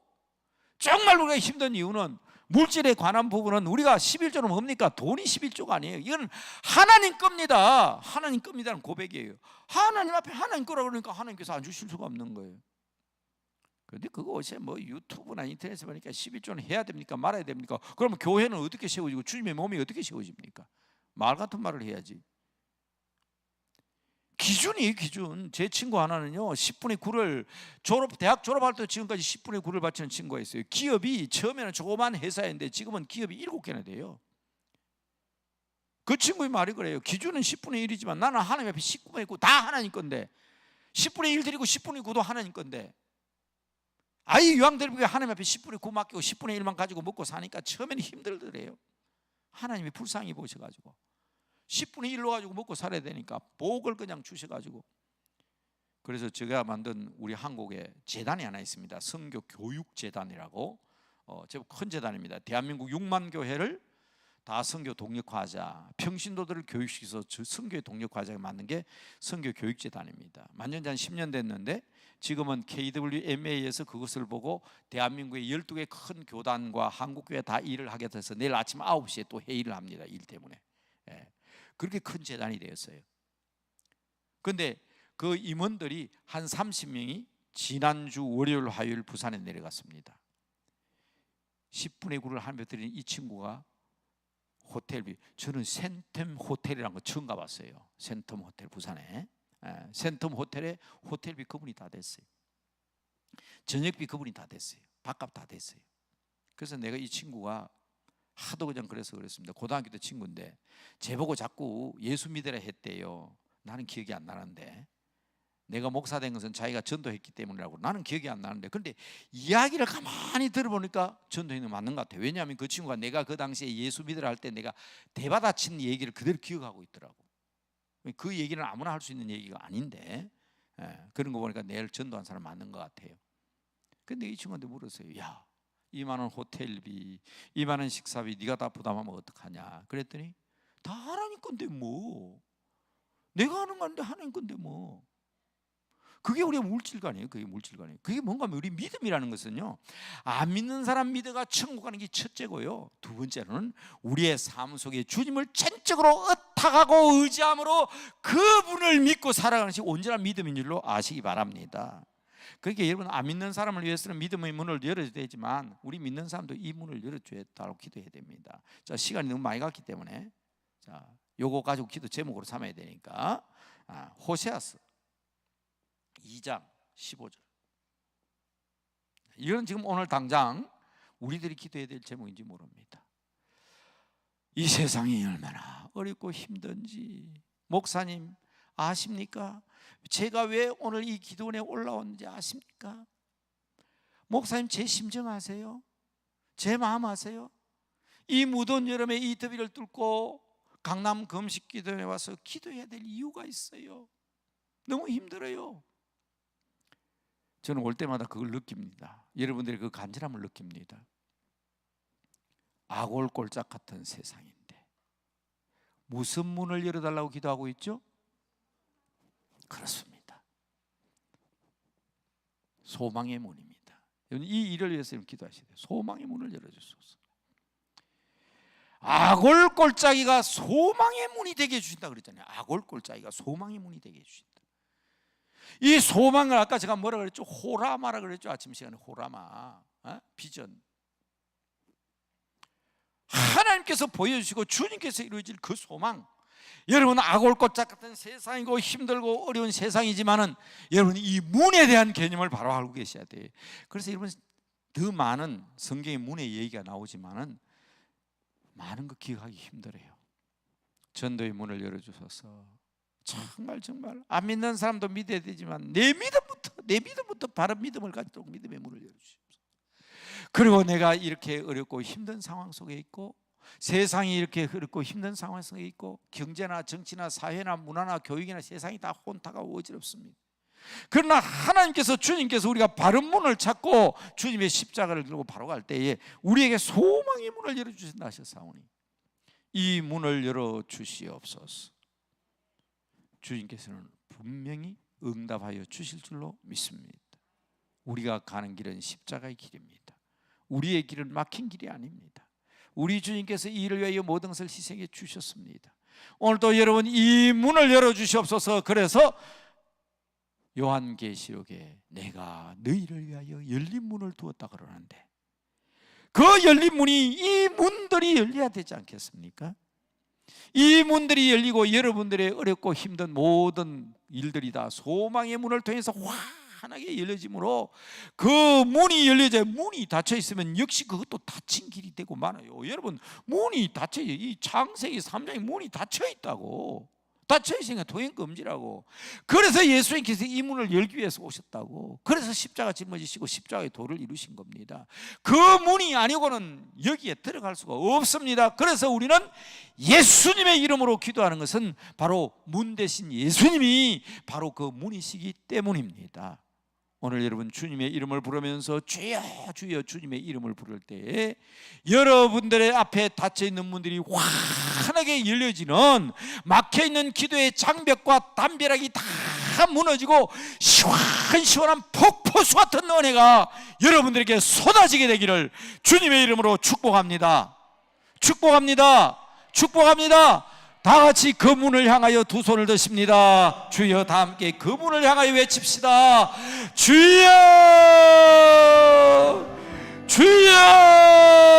정말 우리가 힘든 이유는 물질에 관한 부분은 우리가 11조는 뭡니까? 돈이 11조가 아니에요. 이건 하나님 겁니다. 하나님 겁니다는 고백이에요. 하나님 앞에 하나님 거라 그러니까 하나님께서 안 주실 수가 없는 거예요. 그런데 그거 어제 뭐 유튜브나 인터넷에 보니까 11조는 해야 됩니까? 말아야 됩니까? 그러면 교회는 어떻게 세워지고 주님의 몸이 어떻게 세워집니까? 말 같은 말을 해야지. 기준이에요, 기준. 제 친구 하나는요 10분의 9를 대학 졸업할 때 지금까지 10분의 9를 바치는 친구가 있어요. 기업이 처음에는 조그만 회사인데 지금은 기업이 7개나 돼요. 그 친구의 말이 그래요. 기준은 10분의 1이지만 나는 하나님 앞에 19분의 9 다 하나님 건데 10분의 1 드리고 10분의 9도 하나님 건데 아이 유황들에게 하나님 앞에 10분의 9 맡기고 10분의 1만 가지고 먹고 사니까 처음에는 힘들더래요. 하나님이 불쌍히 보셔가지고 10분의 1로 가지고 먹고 살아야 되니까 복을 그냥 주셔가지고, 그래서 제가 만든 우리 한국에 재단이 하나 있습니다. 선교교육재단이라고 제법 큰 재단입니다. 대한민국 6만 교회를 다 선교 동력화하자, 평신도들을 교육시켜서 선교의 동력화하자가 만든 게 선교교육재단입니다. 만든 지 한 10년 됐는데 지금은 KWMA에서 그것을 보고 대한민국의 12개 큰 교단과 한국교회 다 일을 하게 돼서 내일 아침 9시에 또 회의를 합니다. 일 때문에. 그렇게 큰 재단이 되었어요. 그런데 그 임원들이 한 30명이 지난주 월요일 화요일 부산에 내려갔습니다. 10분의 9를 하며 드린 이 친구가 호텔비, 저는 센텀 호텔이라는 거 처음 가봤어요. 센텀 호텔 부산에. 센텀 호텔에 호텔비 그분이 다 됐어요. 저녁비 그분이 다 됐어요. 밥값 다 됐어요. 그래서 내가 이 친구가 하도 그냥 그래서 그랬습니다. 고등학교 때 친구인데 제보고 자꾸 예수 믿으라 했대요. 나는 기억이 안 나는데, 내가 목사 된 것은 자기가 전도했기 때문이라고 나는 기억이 안 나는데, 그런데 이야기를 가만히 들어보니까 전도했는 거 맞는 것 같아요. 왜냐하면 그 친구가 내가 그 당시에 예수 믿으라 할 때 내가 대받아친 얘기를 그대로 기억하고 있더라고. 그 얘기는 아무나 할 수 있는 얘기가 아닌데 그런 거 보니까 내일 전도한 사람 맞는 것 같아요. 근데 이 친구한테 물었어요. 야, 이만한 호텔비, 이만한 식사비 네가 다 부담하면 어떡하냐. 그랬더니 다 하나님 건데 뭐, 내가 하는 건데 하나님 건데 뭐. 그게 우리의 물질관이에요. 그게 물질관이에요. 그게 뭔가 하면 우리 믿음이라는 것은요, 안 믿는 사람 믿어가 천국 가는 게 첫째고요, 두 번째로는 우리의 삶 속에 주님을 전적으로 의탁하고 의지함으로 그분을 믿고 살아가는 것이 온전한 믿음인 줄로 아시기 바랍니다. 그러니까 여러분, 안 믿는 사람을 위해서는 믿음의 문을 열어줘야 되지만 우리 믿는 사람도 이 문을 열어줘야 달라고 기도해야 됩니다. 자, 시간이 너무 많이 갔기 때문에 자, 요거 가지고 기도 제목으로 삼아야 되니까 호세아서 2장 15절. 이건 지금 오늘 당장 우리들이 기도해야 될 제목인지 모릅니다. 이 세상이 얼마나 어렵고 힘든지 목사님 아십니까? 제가 왜 오늘 이 기도원에 올라왔는지 아십니까? 목사님 제 심정 아세요? 제 마음 아세요? 이 무더운 여름에 이 더위를 뚫고 강남 금식기도원에 와서 기도해야 될 이유가 있어요. 너무 힘들어요. 저는 올 때마다 그걸 느낍니다. 여러분들이 그 간절함을 느낍니다. 아골골짝 같은 세상인데 무슨 문을 열어달라고 기도하고 있죠? 그렇습니다. 소망의 문입니다. 이 일을 위해서 기도하셔야 돼요. 소망의 문을 열어주소서. 아골 골짜기가 소망의 문이 되게 해주신다 그랬잖아요. 아골 골짜기가 소망의 문이 되게 해주신다. 이 소망을 아까 제가 뭐라 그랬죠? 호라마라 그랬죠. 아침 시간에 호라마, 비전. 하나님께서 보여주시고 주님께서 이루어질 그 소망. 여러분, 아골골짝 같은 세상이고 힘들고 어려운 세상이지만은 여러분 이 문에 대한 개념을 바로 알고 계셔야 돼요. 그래서 여러분 더 많은 성경의 문의 얘기가 나오지만은 많은 거 기억하기 힘들어요. 전도의 문을 열어주셔서 정말 안 믿는 사람도 믿어야 되지만 내 믿음부터 바른 믿음을 가지도록 믿음의 문을 열어주십시오. 그리고 내가 이렇게 어렵고 힘든 상황 속에 있고 세상이 이렇게 어렵고 힘든 상황 속에 있고 경제나 정치나 사회나 문화나 교육이나 세상이 다 혼탁하고 어지럽습니다. 그러나 하나님께서 주님께서 우리가 바른 문을 찾고 주님의 십자가를 들고 바로 갈 때에 우리에게 소망의 문을 열어주신다 하셨사오니 이 문을 열어주시옵소서. 주님께서는 분명히 응답하여 주실 줄로 믿습니다. 우리가 가는 길은 십자가의 길입니다. 우리의 길은 막힌 길이 아닙니다. 우리 주님께서 이 일을 위하여 모든 것을 희생해 주셨습니다. 오늘도 여러분 이 문을 열어주시옵소서. 그래서 요한계시록에 내가 너희를 위하여 열린 문을 두었다 그러는데 그 열린 문이 이 문들이 열려야 되지 않겠습니까? 이 문들이 열리고 여러분들의 어렵고 힘든 모든 일들이 다 소망의 문을 통해서 환하게 열려지므로 그 문이 열려져 문이 닫혀 있으면 역시 그것도 닫힌 길이 되고 많아요. 여러분 문이 닫혀 이 창세기 3장에 문이 닫혀 있다고. 닫혀 있으니까 통행 금지라고. 그래서 예수님께서 이 문을 열기 위해서 오셨다고. 그래서 십자가 짊어지시고 십자가의 도를 이루신 겁니다. 그 문이 아니고는 여기에 들어갈 수가 없습니다. 그래서 우리는 예수님의 이름으로 기도하는 것은 바로 문 대신 예수님이 바로 그 문이시기 때문입니다. 오늘 여러분 주님의 이름을 부르면서 주여 주여 주님의 이름을 부를 때에 여러분들의 앞에 닫혀있는 문들이 환하게 열려지는 막혀있는 기도의 장벽과 담벼락이 다 무너지고 시원시원한 폭포수 같은 은혜가 여러분들에게 쏟아지게 되기를 주님의 이름으로 축복합니다. 축복합니다. 축복합니다. 다 같이 그 문을 향하여 두 손을 드십니다. 주여. 다 함께 그 문을 향하여 외칩시다. 주여 주여.